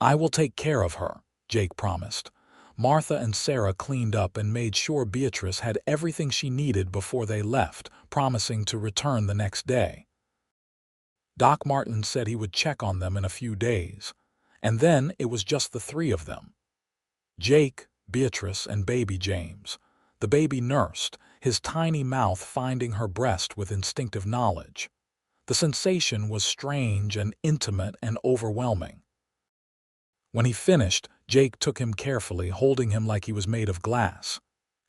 "I will take care of her," Jake promised. Martha and Sarah cleaned up and made sure Beatrice had everything she needed before they left, promising to return the next day. Doc Martin said he would check on them in a few days, and then it was just the three of them. Jake, Beatrice, and baby James. The baby nursed, his tiny mouth finding her breast with instinctive knowledge. The sensation was strange and intimate and overwhelming. When he finished, Jake took him carefully, holding him like he was made of glass.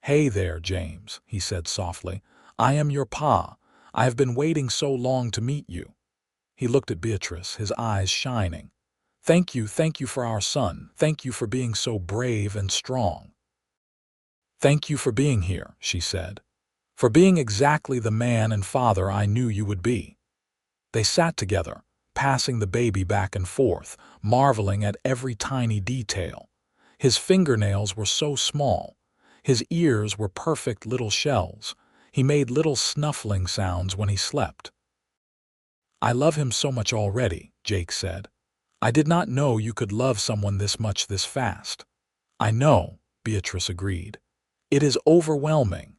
"Hey there, James," he said softly. "I am your pa. I have been waiting so long to meet you." He looked at Beatrice, his eyes shining. Thank you for our son. Thank you for being so brave and strong." "Thank you for being here," she said. "For being exactly the man and father I knew you would be." They sat together, passing the baby back and forth, marveling at every tiny detail. His fingernails were so small. His ears were perfect little shells. He made little snuffling sounds when he slept. "I love him so much already," Jake said. "I did not know you could love someone this much this fast." "I know," Beatrice agreed. "It is overwhelming."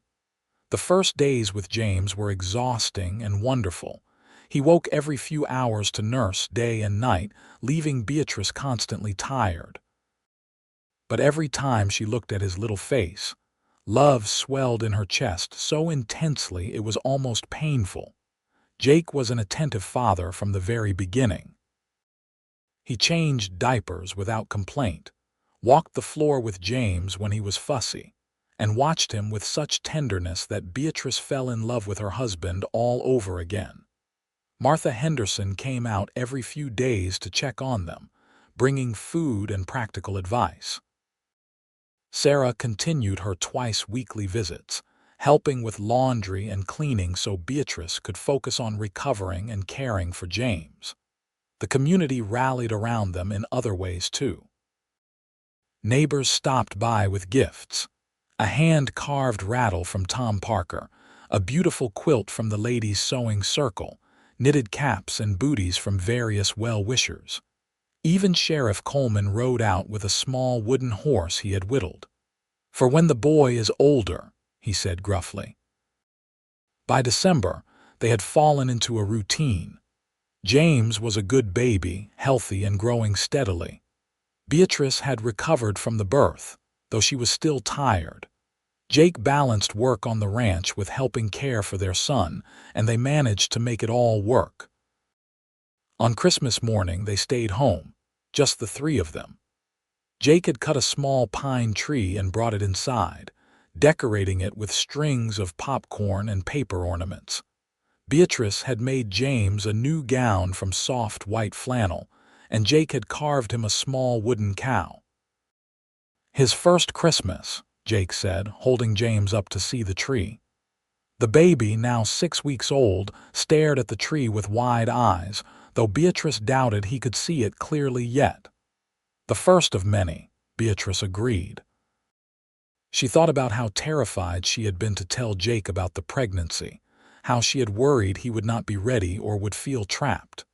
The first days with James were exhausting and wonderful. He woke every few hours to nurse day and night, leaving Beatrice constantly tired. But every time she looked at his little face, love swelled in her chest so intensely it was almost painful. Jake was an attentive father from the very beginning. He changed diapers without complaint, walked the floor with James when he was fussy, and watched him with such tenderness that Beatrice fell in love with her husband all over again. Martha Henderson came out every few days to check on them, bringing food and practical advice. Sarah continued her twice-weekly visits, helping with laundry and cleaning so Beatrice could focus on recovering and caring for James. The community rallied around them in other ways too. Neighbors stopped by with gifts: a hand-carved rattle from Tom Parker, a beautiful quilt from the ladies' sewing circle, knitted caps and booties from various well-wishers. Even Sheriff Coleman rode out with a small wooden horse he had whittled. "For when the boy is older," he said gruffly. By December, they had fallen into a routine. James was a good baby, healthy and growing steadily. Beatrice had recovered from the birth, though she was still tired. Jake balanced work on the ranch with helping care for their son, and they managed to make it all work. On Christmas morning, they stayed home, just the three of them. Jake had cut a small pine tree and brought it inside, decorating it with strings of popcorn and paper ornaments. Beatrice had made James a new gown from soft white flannel, and Jake had carved him a small wooden cow. "His first Christmas," Jake said, holding James up to see the tree. The baby, now 6 weeks old, stared at the tree with wide eyes, though Beatrice doubted he could see it clearly yet. "The first of many," Beatrice agreed. She thought about how terrified she had been to tell Jake about the pregnancy, how she had worried he would not be ready or would feel trapped.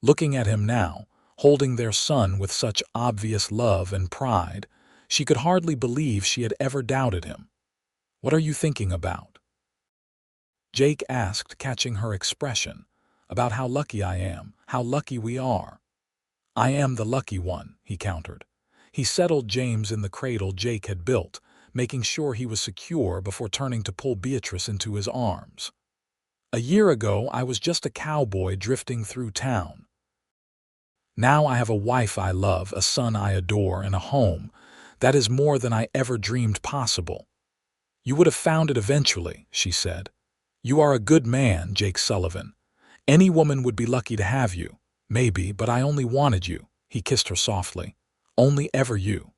Looking at him now, holding their son with such obvious love and pride, she could hardly believe she had ever doubted him. "What are you thinking about?" Jake asked, catching her expression. "About how lucky I am, how lucky we are." "I am the lucky one," he countered. He settled James in the cradle Jake had built, making sure he was secure before turning to pull Beatrice into his arms. "A year ago, I was just a cowboy drifting through town. Now I have a wife I love, a son I adore, and a home. That is more than I ever dreamed possible." "You would have found it eventually," she said. "You are a good man, Jake Sullivan. Any woman would be lucky to have you. Maybe, but I only wanted you," he kissed her softly. "Only ever you."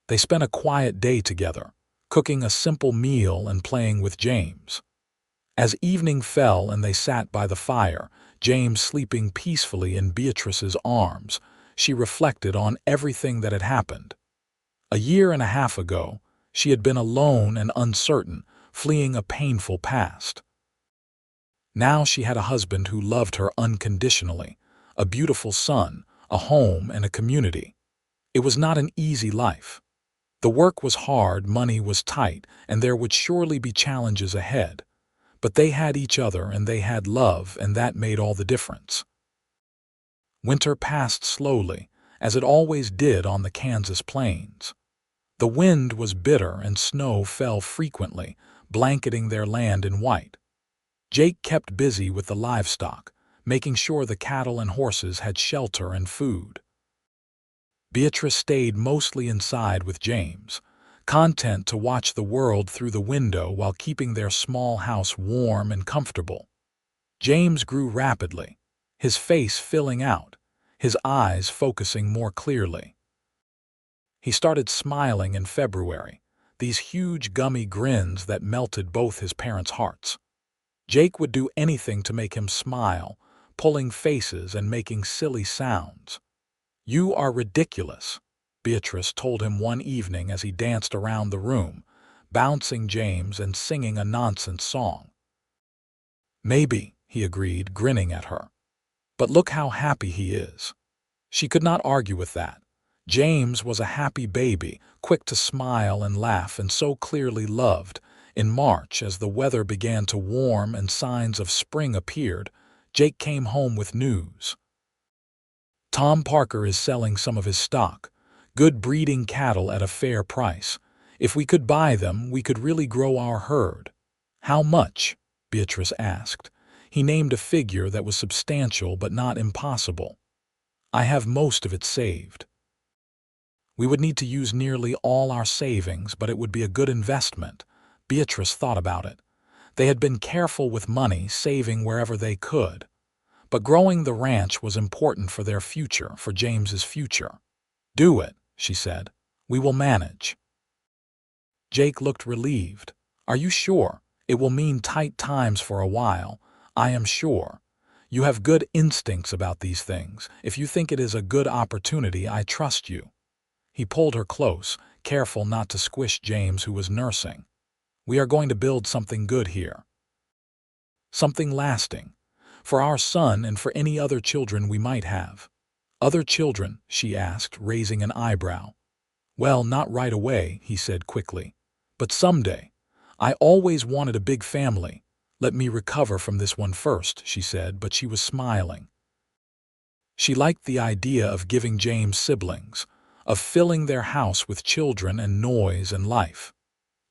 They spent a quiet day together, cooking a simple meal and playing with James. As evening fell and they sat by the fire, James sleeping peacefully in Beatrice's arms, she reflected on everything that had happened. A year and a half ago, she had been alone and uncertain, fleeing a painful past. Now she had a husband who loved her unconditionally, a beautiful son, a home, and a community. It was not an easy life. The work was hard, money was tight, and there would surely be challenges ahead. But they had each other and they had love, and that made all the difference. Winter passed slowly, as it always did on the Kansas plains. The wind was bitter and snow fell frequently, blanketing their land in white. Jake kept busy with the livestock, making sure the cattle and horses had shelter and food. Beatrice stayed mostly inside with James, content to watch the world through the window while keeping their small house warm and comfortable. James grew rapidly, his face filling out, his eyes focusing more clearly. He started smiling in February, these huge gummy grins that melted both his parents' hearts. Jake would do anything to make him smile, pulling faces and making silly sounds. "You are ridiculous," Beatrice told him one evening as he danced around the room, bouncing James and singing a nonsense song. "Maybe," he agreed, grinning at her. "But look how happy he is." She could not argue with that. James was a happy baby, quick to smile and laugh and so clearly loved. In March, as the weather began to warm and signs of spring appeared, Jake came home with news. "Tom Parker is selling some of his stock, good breeding cattle at a fair price. If we could buy them, we could really grow our herd." "How much?" Beatrice asked. He named a figure that was substantial but not impossible. "I have most of it saved." "We would need to use nearly all our savings, but it would be a good investment." Beatrice thought about it. They had been careful with money, saving wherever they could. But growing the ranch was important for their future, for James's future. "Do it," she said. "We will manage." Jake looked relieved. "Are you sure? It will mean tight times for a while. I am sure. You have good instincts about these things. If you think it is a good opportunity, I trust you." He pulled her close, careful not to squish James, who was nursing. "We are going to build something good here. Something lasting. For our son and for any other children we might have." "Other children?" she asked, raising an eyebrow. "Well, not right away," he said quickly. "But someday. I always wanted a big family. Let me recover from this one first," she said, but she was smiling. She liked the idea of giving James siblings, of filling their house with children and noise and life.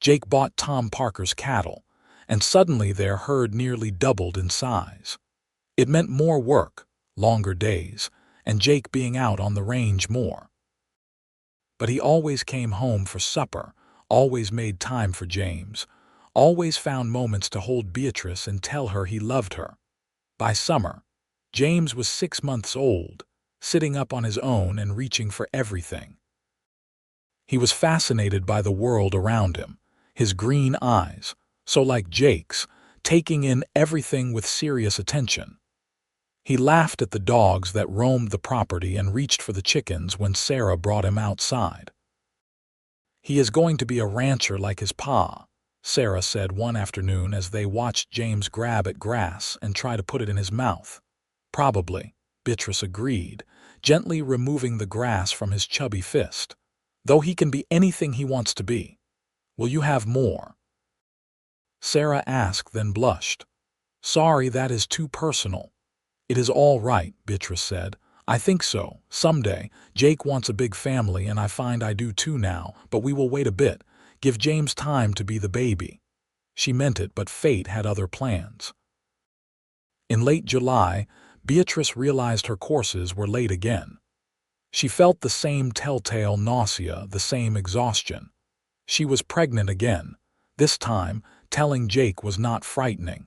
Jake bought Tom Parker's cattle, and suddenly their herd nearly doubled in size. It meant more work, longer days, and Jake being out on the range more. But he always came home for supper, always made time for James, always found moments to hold Beatrice and tell her he loved her. By summer, James was 6 months old, sitting up on his own and reaching for everything. He was fascinated by the world around him, his green eyes, so like Jake's, taking in everything with serious attention. He laughed at the dogs that roamed the property and reached for the chickens when Sarah brought him outside. "He is going to be a rancher like his pa," Sarah said one afternoon as they watched James grab at grass and try to put it in his mouth. "Probably," Beatrice agreed, gently removing the grass from his chubby fist. "Though he can be anything he wants to be. Will you have more?" Sarah asked, then blushed. "Sorry, that is too personal." "It is all right," Beatrice said. "I think so, someday. Jake wants a big family, and I find I do too now, but we will wait a bit, give James time to be the baby." She meant it, but fate had other plans. In late July, Beatrice realized her courses were late again. She felt the same telltale nausea, the same exhaustion. She was pregnant again. This time, telling Jake was not frightening.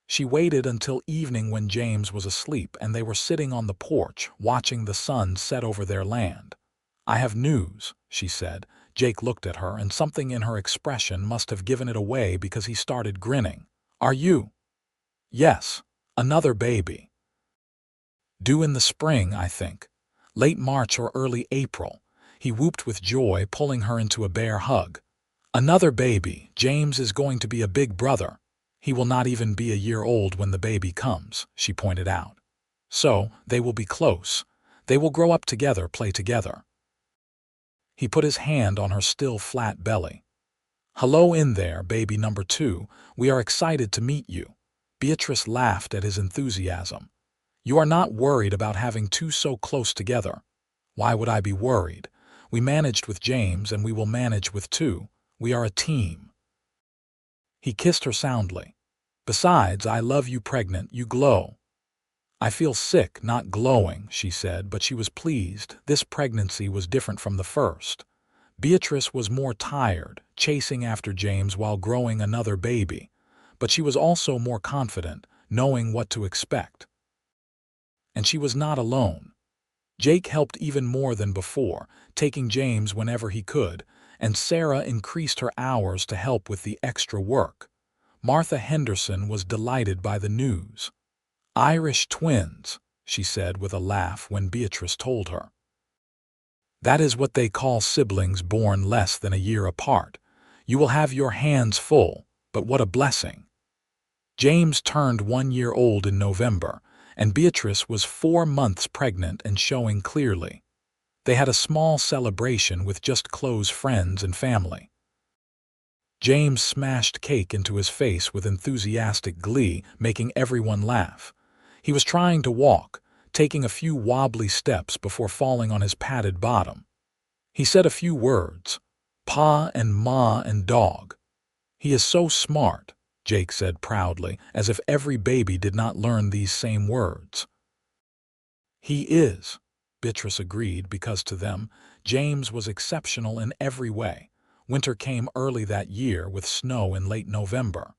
She waited until evening when James was asleep and they were sitting on the porch, watching the sun set over their land. "I have news," she said. Jake looked at her, and something in her expression must have given it away because he started grinning. "Are you?" "Yes, another baby. Due in the spring, I think. Late March or early April." He whooped with joy, pulling her into a bear hug. "Another baby. James is going to be a big brother. He will not even be a year old when the baby comes," she pointed out. "So, they will be close. They will grow up together, play together." He put his hand on her still flat belly. "Hello in there, baby number 2. We are excited to meet you." Beatrice laughed at his enthusiasm. "You are not worried about having 2 so close together." "Why would I be worried? We managed with James and we will manage with 2. We are a team." He kissed her soundly. "Besides, I love you pregnant, you glow." "I feel sick, not glowing," she said, but she was pleased. This pregnancy was different from the first. Beatrice was more tired, chasing after James while growing another baby, but she was also more confident, knowing what to expect. And she was not alone. Jake helped even more than before, taking James whenever he could, and Sarah increased her hours to help with the extra work. Martha Henderson was delighted by the news. "Irish twins," she said with a laugh when Beatrice told her. "That is what they call siblings born less than a year apart. You will have your hands full, but what a blessing." James turned 1 year old in November, and Beatrice was 4 months pregnant and showing clearly. They had a small celebration with just close friends and family. James smashed cake into his face with enthusiastic glee, making everyone laugh. He was trying to walk, taking a few wobbly steps before falling on his padded bottom. He said a few words, "Pa and Ma and dog." "He is so smart," Jake said proudly, as if every baby did not learn these same words. He is, Beatrice agreed, because to them, James was exceptional in every way. Winter came early that year with snow in late November.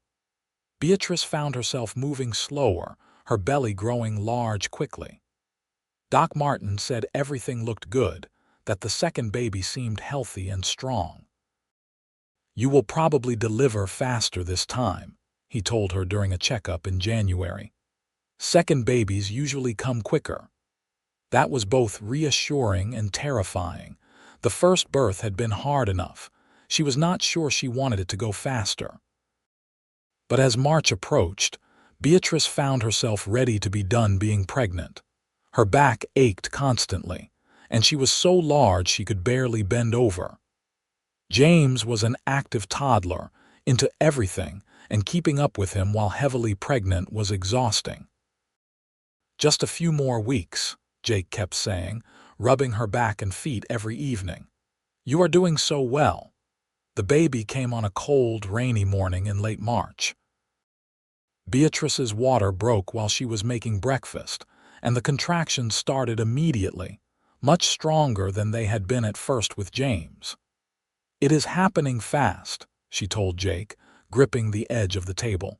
Beatrice found herself moving slower, her belly growing large quickly. Doc Martin said everything looked good, that the second baby seemed healthy and strong. "You will probably deliver faster this time," he told her during a checkup in January. "Second babies usually come quicker." That was both reassuring and terrifying. The first birth had been hard enough. She was not sure she wanted it to go faster. But as March approached, Beatrice found herself ready to be done being pregnant. Her back ached constantly, and she was so large she could barely bend over. James was an active toddler, into everything, and keeping up with him while heavily pregnant was exhausting. "Just a few more weeks," Jake kept saying, rubbing her back and feet every evening. "You are doing so well." The baby came on a cold, rainy morning in late March. Beatrice's water broke while she was making breakfast, and the contractions started immediately, much stronger than they had been at first with James. "It is happening fast," she told Jake, gripping the edge of the table.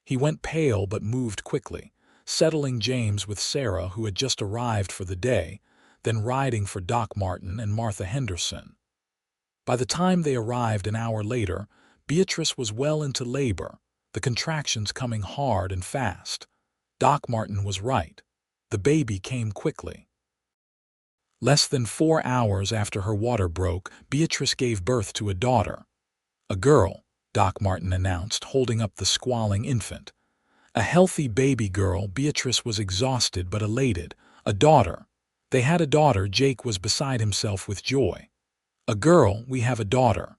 He went pale but moved quickly, settling James with Sarah, who had just arrived for the day, then riding for Doc Martin and Martha Henderson. By the time they arrived an hour later, Beatrice was well into labor, the contractions coming hard and fast. Doc Martin was right. The baby came quickly. Less than 4 hours after her water broke, Beatrice gave birth to a daughter. "A girl," Doc Martin announced, holding up the squalling infant. A healthy baby girl. Beatrice was exhausted but elated. A daughter. They had a daughter. Jake was beside himself with joy. "A girl, we have a daughter."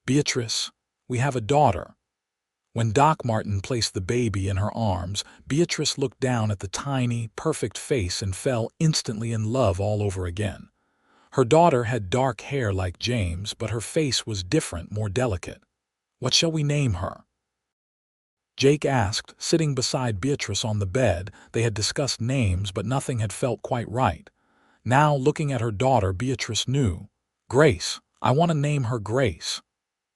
"Beatrice, we have a daughter." When Doc Martin placed the baby in her arms, Beatrice looked down at the tiny, perfect face and fell instantly in love all over again. Her daughter had dark hair like James, but her face was different, more delicate. "What shall we name her?" Jake asked, sitting beside Beatrice on the bed. They had discussed names, but nothing had felt quite right. Now, looking at her daughter, Beatrice knew. "Grace. I want to name her Grace."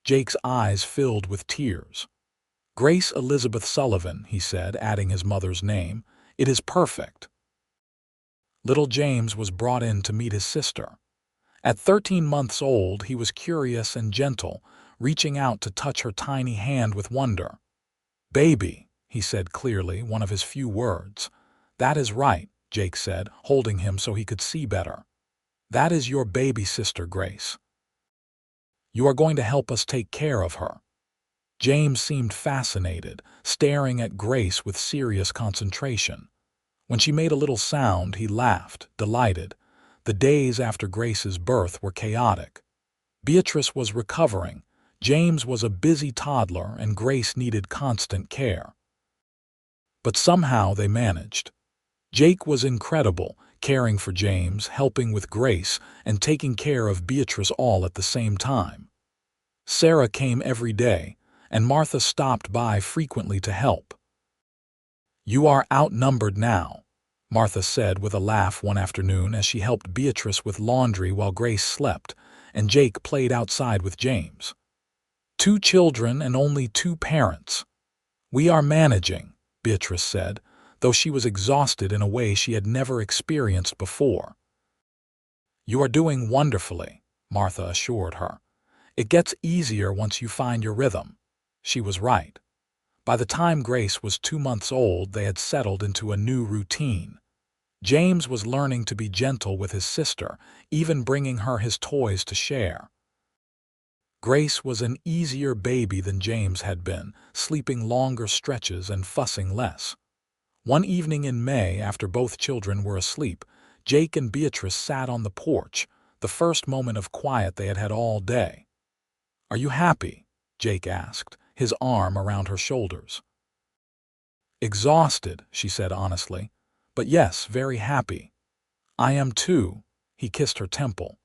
Jake's eyes filled with tears. "Grace Elizabeth Sullivan," he said, adding his mother's name. "It is perfect." Little James was brought in to meet his sister. At 13 months old, he was curious and gentle, reaching out to touch her tiny hand with wonder. "Baby," he said clearly, one of his few words. "That is right," Jake said, holding him so he could see better. "That is your baby sister, Grace. You are going to help us take care of her." James seemed fascinated, staring at Grace with serious concentration. When she made a little sound, he laughed, delighted. The days after Grace's birth were chaotic. Beatrice was recovering. James was a busy toddler, and Grace needed constant care. But somehow they managed. Jake was incredible, caring for James, helping with Grace, and taking care of Beatrice all at the same time. Sarah came every day, and Martha stopped by frequently to help. "You are outnumbered now," Martha said with a laugh one afternoon as she helped Beatrice with laundry while Grace slept, and Jake played outside with James. "2 children and only 2 parents. We are managing," Beatrice said, though she was exhausted in a way she had never experienced before. "You are doing wonderfully," Martha assured her. "It gets easier once you find your rhythm." She was right. By the time Grace was 2 months old, they had settled into a new routine. James was learning to be gentle with his sister, even bringing her his toys to share. Grace was an easier baby than James had been, sleeping longer stretches and fussing less. One evening in May, after both children were asleep, Jake and Beatrice sat on the porch, the first moment of quiet they had had all day. "Are you happy?" Jake asked, his arm around her shoulders. "Exhausted," she said honestly, "but yes, very happy." "I am too," he kissed her temple.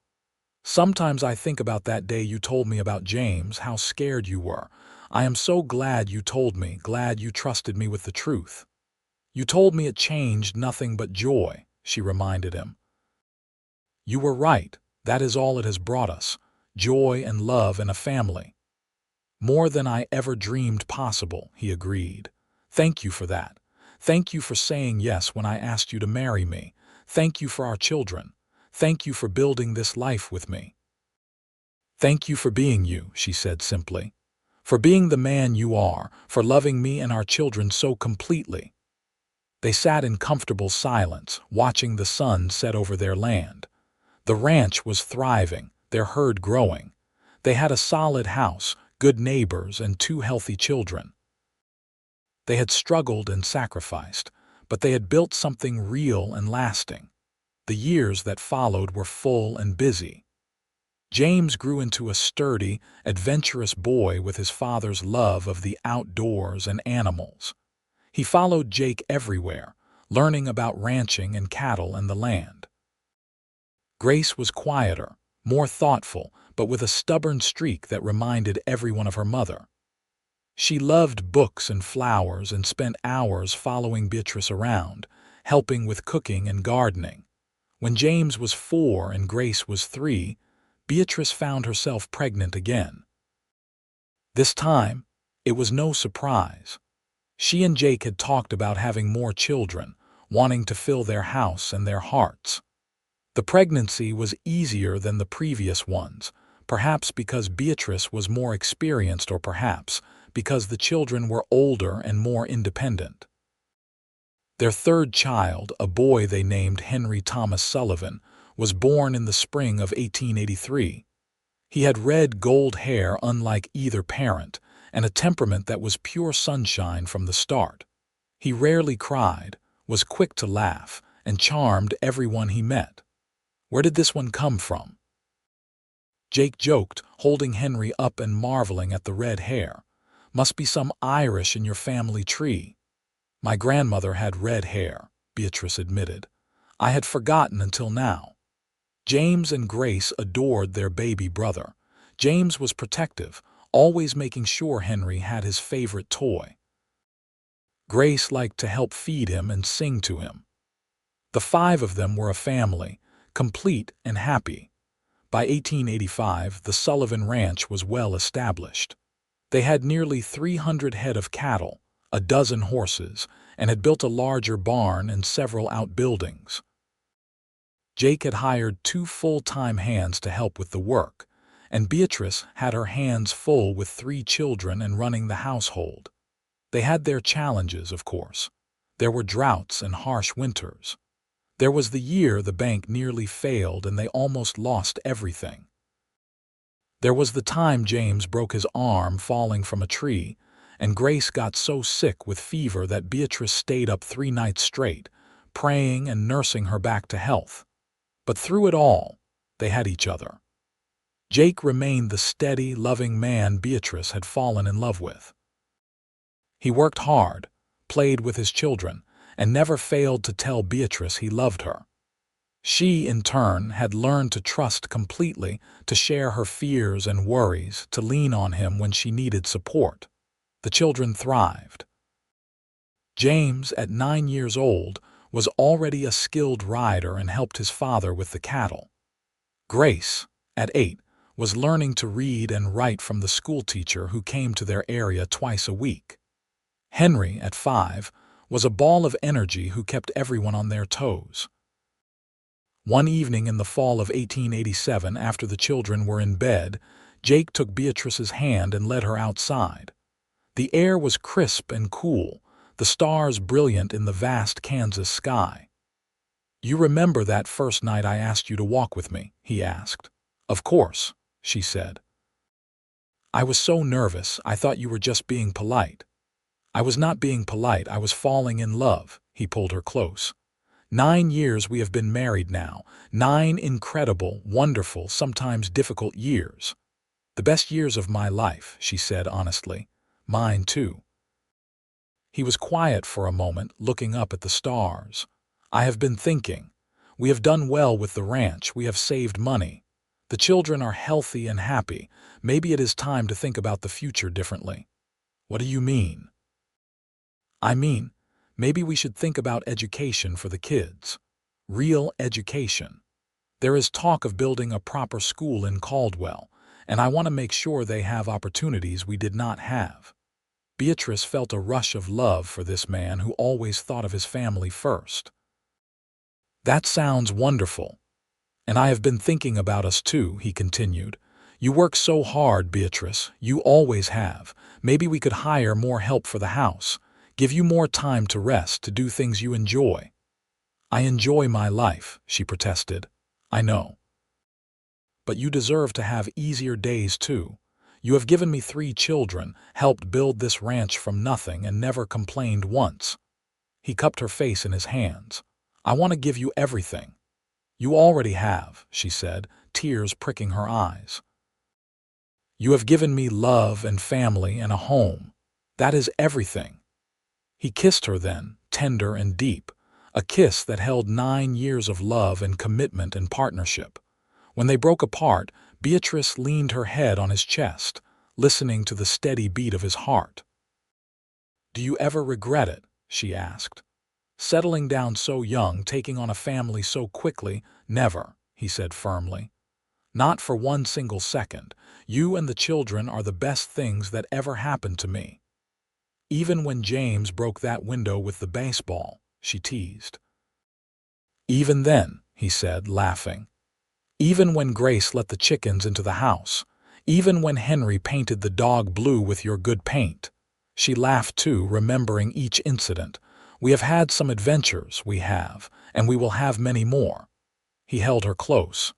"Sometimes I think about that day you told me about James, how scared you were. I am so glad you told me, glad you trusted me with the truth. You told me it changed nothing but joy, she reminded him. You were right. That is all it has brought us. Joy and love and a family. More than I ever dreamed possible, he agreed. Thank you for that. Thank you for saying yes when I asked you to marry me. Thank you for our children. Thank you for building this life with me. Thank you for being you, she said simply. For being the man you are, for loving me and our children so completely. They sat in comfortable silence, watching the sun set over their land. The ranch was thriving, their herd growing. They had a solid house, good neighbors, and 2 healthy children. They had struggled and sacrificed, but they had built something real and lasting. The years that followed were full and busy. James grew into a sturdy, adventurous boy with his father's love of the outdoors and animals. He followed Jake everywhere, learning about ranching and cattle and the land. Grace was quieter, more thoughtful, but with a stubborn streak that reminded everyone of her mother. She loved books and flowers and spent hours following Beatrice around, helping with cooking and gardening. When James was 4 and Grace was 3, Beatrice found herself pregnant again. This time, it was no surprise. She and Jake had talked about having more children, wanting to fill their house and their hearts. The pregnancy was easier than the previous ones, perhaps because Beatrice was more experienced or perhaps because the children were older and more independent. Their 3rd child, a boy they named Henry Thomas Sullivan, was born in the spring of 1883. He had red gold hair unlike either parent, and a temperament that was pure sunshine from the start. He rarely cried, was quick to laugh, and charmed everyone he met. Where did this one come from? Jake joked, holding Henry up and marveling at the red hair. Must be some Irish in your family tree. My grandmother had red hair, Beatrice admitted. I had forgotten until now. James and Grace adored their baby brother. James was protective, always making sure Henry had his favorite toy. Grace liked to help feed him and sing to him. The 5 of them were a family, complete and happy. By 1885, the Sullivan Ranch was well established. They had nearly 300 head of cattle, a dozen horses, and had built a larger barn and several outbuildings. Jake had hired 2 full-time hands to help with the work, and Beatrice had her hands full with 3 children and running the household. They had their challenges, of course. There were droughts and harsh winters. There was the year the bank nearly failed and they almost lost everything. There was the time James broke his arm falling from a tree, and Grace got so sick with fever that Beatrice stayed up 3 nights straight, praying and nursing her back to health. But through it all, they had each other. Jake remained the steady, loving man Beatrice had fallen in love with. He worked hard, played with his children, and never failed to tell Beatrice he loved her. She, in turn, had learned to trust completely, to share her fears and worries, to lean on him when she needed support. The children thrived. James, at 9 years old, was already a skilled rider and helped his father with the cattle. Grace, at 8, was learning to read and write from the schoolteacher who came to their area twice a week. Henry, at 5, was a ball of energy who kept everyone on their toes. One evening in the fall of 1887, after the children were in bed, Jake took Beatrice's hand and led her outside. The air was crisp and cool, the stars brilliant in the vast Kansas sky. "You remember that first night I asked you to walk with me?" he asked. "Of course," she said. "I was so nervous, I thought you were just being polite." "I was not being polite, I was falling in love." He pulled her close. 9 years we have been married now, 9 incredible, wonderful, sometimes difficult years. The best years of my life, she said honestly. Mine too. He was quiet for a moment, looking up at the stars. "I have been thinking. We have done well with the ranch, we have saved money. The children are healthy and happy. Maybe it is time to think about the future differently." What do you mean? I mean, maybe we should think about education for the kids. Real education. There is talk of building a proper school in Caldwell, and I want to make sure they have opportunities we did not have. Beatrice felt a rush of love for this man who always thought of his family first. That sounds wonderful. And I have been thinking about us too, he continued. You work so hard, Beatrice. You always have. Maybe we could hire more help for the house. Give you more time to rest, to do things you enjoy. I enjoy my life, she protested. I know. But you deserve to have easier days too. You have given me 3 children, helped build this ranch from nothing, and never complained once. He cupped her face in his hands. I want to give you everything. You already have, she said, tears pricking her eyes. You have given me love and family and a home. That is everything. He kissed her then, tender and deep, a kiss that held 9 years of love and commitment and partnership. When they broke apart, Beatrice leaned her head on his chest, listening to the steady beat of his heart. Do you ever regret it? She asked. Settling down so young, taking on a family so quickly, never, he said firmly. Not for one single second. You and the children are the best things that ever happened to me. Even when James broke that window with the baseball, she teased. Even then, he said, laughing. Even when Grace let the chickens into the house. Even when Henry painted the dog blue with your good paint. She laughed too, remembering each incident. We have had some adventures, we have, and we will have many more. He held her close.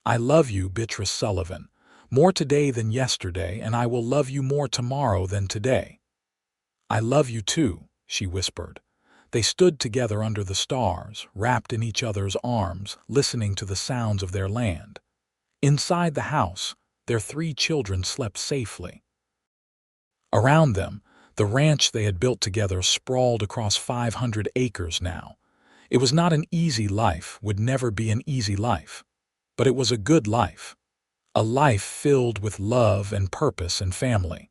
I love you, Beatrice Sullivan, more today than yesterday, and I will love you more tomorrow than today. I love you too, she whispered. They stood together under the stars, wrapped in each other's arms, listening to the sounds of their land. Inside the house, their 3 children slept safely. Around them, the ranch they had built together sprawled across 500 acres now. It was not an easy life, would never be an easy life. But it was a good life. A life filled with love and purpose and family.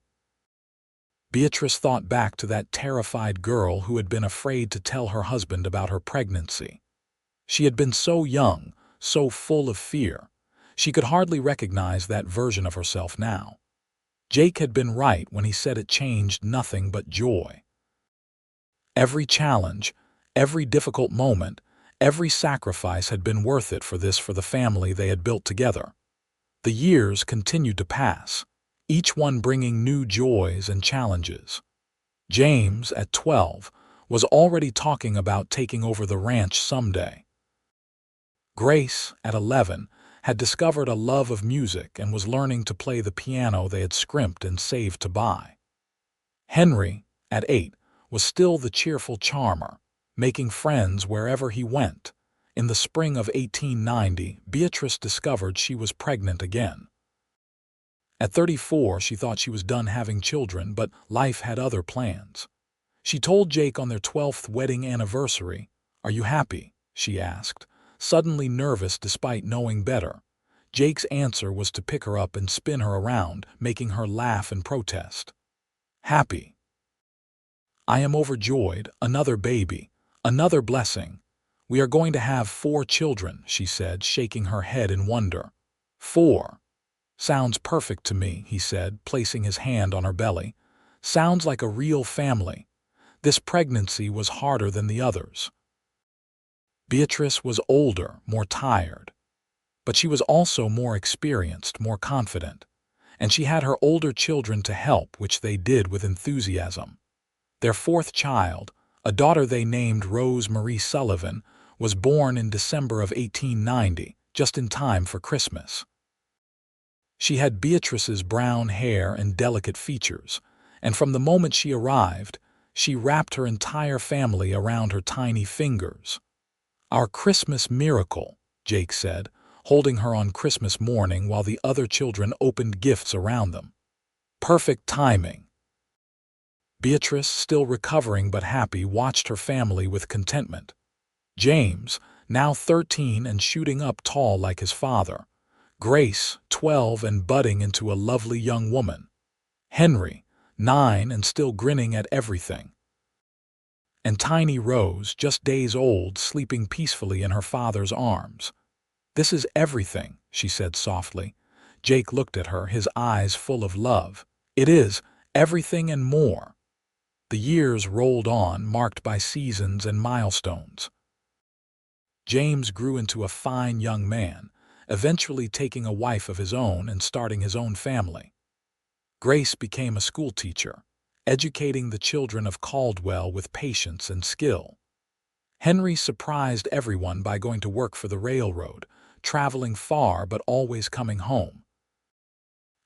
Beatrice thought back to that terrified girl who had been afraid to tell her husband about her pregnancy. She had been so young, so full of fear. She could hardly recognize that version of herself now. Jake had been right when he said it changed nothing but joy. Every challenge, every difficult moment, every sacrifice had been worth it for the family they had built together. The years continued to pass, each one bringing new joys and challenges. James, at 12, was already talking about taking over the ranch someday. Grace, at 11, had discovered a love of music and was learning to play the piano they had scrimped and saved to buy. Henry, at 8, was still the cheerful charmer, making friends wherever he went. In the spring of 1890, Beatrice discovered she was pregnant again. At 34, she thought she was done having children, but life had other plans. She told Jake on their 12th wedding anniversary, "Are you happy?" she asked, suddenly nervous despite knowing better. Jake's answer was to pick her up and spin her around, making her laugh and protest. Happy. I am overjoyed, another baby, another blessing. We are going to have 4 children, she said, shaking her head in wonder. 4. Sounds perfect to me, he said, placing his hand on her belly. Sounds like a real family. This pregnancy was harder than the others. Beatrice was older, more tired. But she was also more experienced, more confident. And she had her older children to help, which they did with enthusiasm. Their 4th child, a daughter they named Rose Marie Sullivan, was born in December of 1890, just in time for Christmas. She had Beatrice's brown hair and delicate features, and from the moment she arrived, she wrapped her entire family around her tiny fingers. Our Christmas miracle, Jake said, holding her on Christmas morning while the other children opened gifts around them. Perfect timing. Beatrice, still recovering but happy, watched her family with contentment. James, now 13 and shooting up tall like his father. Grace, 12 and budding into a lovely young woman. Henry, 9 and still grinning at everything. And tiny Rose, just days old, sleeping peacefully in her father's arms. "This is everything," she said softly. Jake looked at her, his eyes full of love. "It is everything and more." The years rolled on, marked by seasons and milestones. James grew into a fine young man, eventually taking a wife of his own and starting his own family. Grace became a schoolteacher, educating the children of Caldwell with patience and skill. Henry surprised everyone by going to work for the railroad, traveling far but always coming home.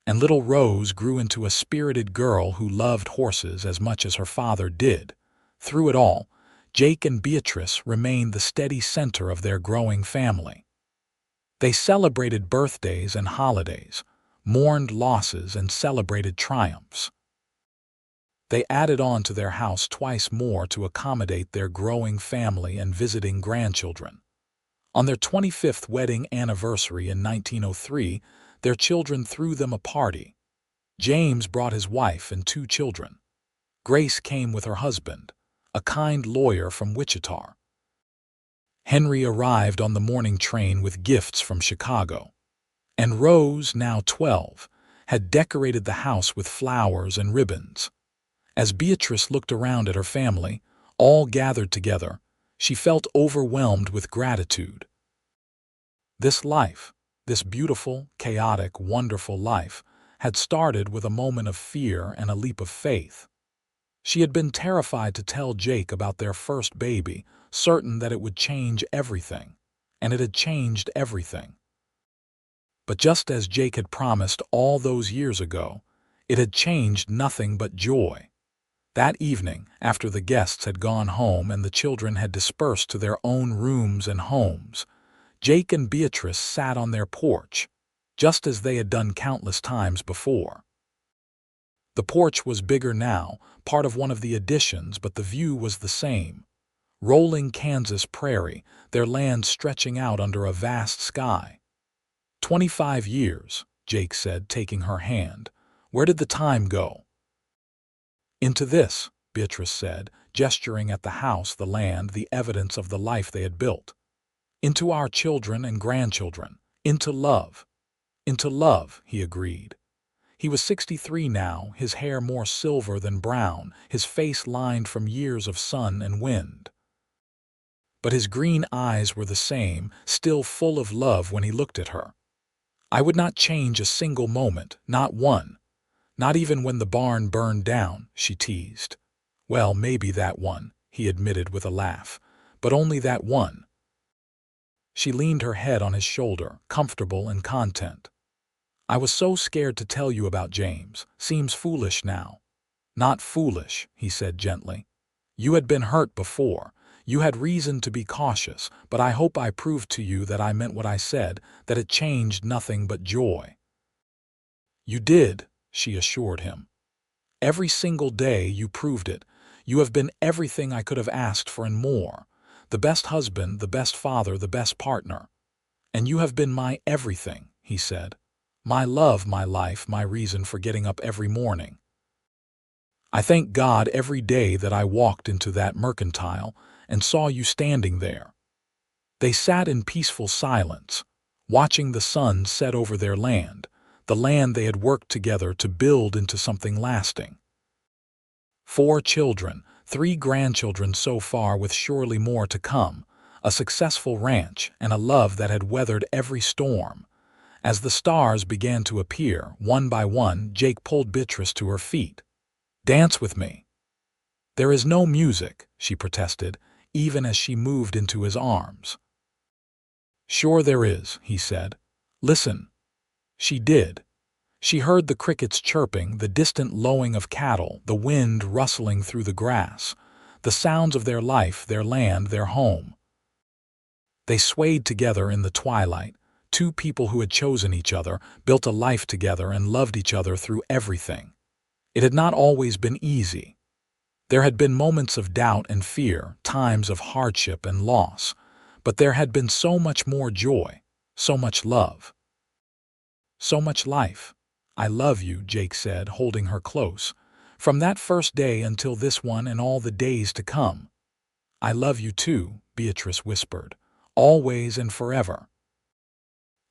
And little Rose grew into a spirited girl who loved horses as much as her father did. Through it all, Jake and Beatrice remained the steady center of their growing family. They celebrated birthdays and holidays, mourned losses and celebrated triumphs. They added on to their house twice more to accommodate their growing family and visiting grandchildren. On their 25th wedding anniversary in 1903, their children threw them a party. James brought his wife and 2 children. Grace came with her husband, a kind lawyer from Wichita. Henry arrived on the morning train with gifts from Chicago. And Rose, now 12, had decorated the house with flowers and ribbons. As Beatrice looked around at her family, all gathered together, she felt overwhelmed with gratitude. This life, this beautiful, chaotic, wonderful life, had started with a moment of fear and a leap of faith. She had been terrified to tell Jake about their first baby, certain that it would change everything. And it had changed everything. But just as Jake had promised all those years ago, it had changed nothing but joy. That evening, after the guests had gone home and the children had dispersed to their own rooms and homes, Jake and Beatrice sat on their porch, just as they had done countless times before. The porch was bigger now, part of one of the additions, but the view was the same. Rolling Kansas prairie, their land stretching out under a vast sky. 25 years, Jake said, taking her hand. Where did the time go? Into this, Beatrice said, gesturing at the house, the land, the evidence of the life they had built. Into our children and grandchildren. Into love. Into love, he agreed. He was 63 now, his hair more silver than brown, his face lined from years of sun and wind. But his green eyes were the same, still full of love when he looked at her. "I would not change a single moment, not one. Not even when the barn burned down," she teased. "Well, maybe that one," he admitted with a laugh, "but only that one." She leaned her head on his shoulder, comfortable and content. "I was so scared to tell you about James. Seems foolish now." "Not foolish," he said gently. "You had been hurt before. You had reason to be cautious, but I hope I proved to you that I meant what I said, that it changed nothing but joy." "You did," she assured him. "Every single day you proved it. You have been everything I could have asked for and more. The best husband, the best father, the best partner. And you have been my everything," he said. "My love, my life, my reason for getting up every morning. I thank God every day that I walked into that mercantile and saw you standing there." They sat in peaceful silence, watching the sun set over their land, the land they had worked together to build into something lasting. 4 children, 3 grandchildren so far, with surely more to come, a successful ranch, and a love that had weathered every storm. As the stars began to appear, one by one, Jake pulled Beatrice to her feet. "Dance with me." "There is no music," she protested, even as she moved into his arms. "Sure there is," he said. "Listen." She did. She heard the crickets chirping, the distant lowing of cattle, the wind rustling through the grass, the sounds of their life, their land, their home. They swayed together in the twilight, 2 people who had chosen each other, built a life together, and loved each other through everything. It had not always been easy. There had been moments of doubt and fear, times of hardship and loss, but there had been so much more joy, so much love. So much life. "I love you," Jake said, holding her close. from that first day until this one and all the days to come. I love you too, Beatrice whispered, always and forever.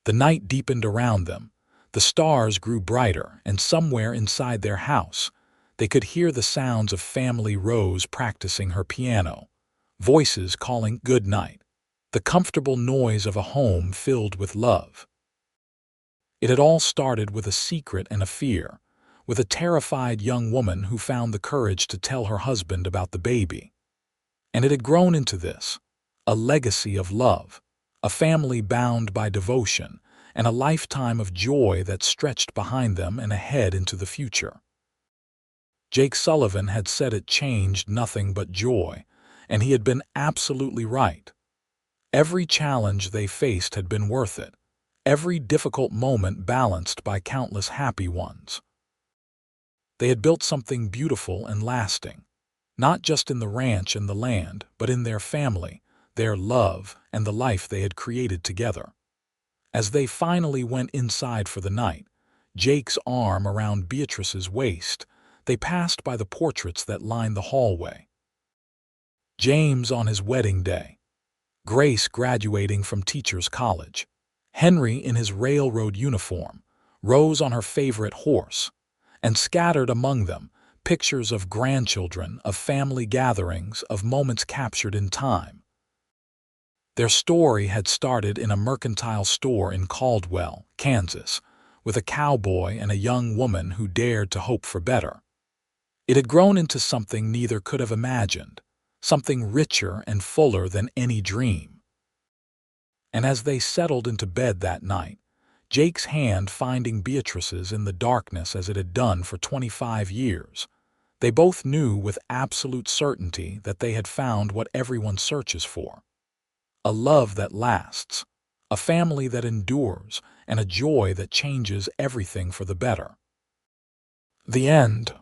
The night deepened around them. The stars grew brighter, and somewhere inside their house, they could hear the sounds of family Rose practicing her piano, voices calling good night, the comfortable noise of a home filled with love. It had all started with a secret and a fear, with a terrified young woman who found the courage to tell her husband about the baby. And it had grown into this, a legacy of love, a family bound by devotion, and a lifetime of joy that stretched behind them and ahead into the future. Jake Sullivan had said it changed nothing but joy, and he had been absolutely right. Every challenge they faced had been worth it, every difficult moment balanced by countless happy ones. They had built something beautiful and lasting, not just in the ranch and the land, but in their family, their love, and the life they had created together. As they finally went inside for the night, Jake's arm around Beatrice's waist, they passed by the portraits that lined the hallway. James on his wedding day, Grace graduating from teacher's college, Henry in his railroad uniform, Rose on her favorite horse, and scattered among them, pictures of grandchildren, of family gatherings, of moments captured in time. Their story had started in a mercantile store in Caldwell, Kansas, with a cowboy and a young woman who dared to hope for better. It had grown into something neither could have imagined, something richer and fuller than any dream. And as they settled into bed that night, Jake's hand finding Beatrice's in the darkness as it had done for 25 years, they both knew with absolute certainty that they had found what everyone searches for. A love that lasts, a family that endures, and a joy that changes everything for the better. The end.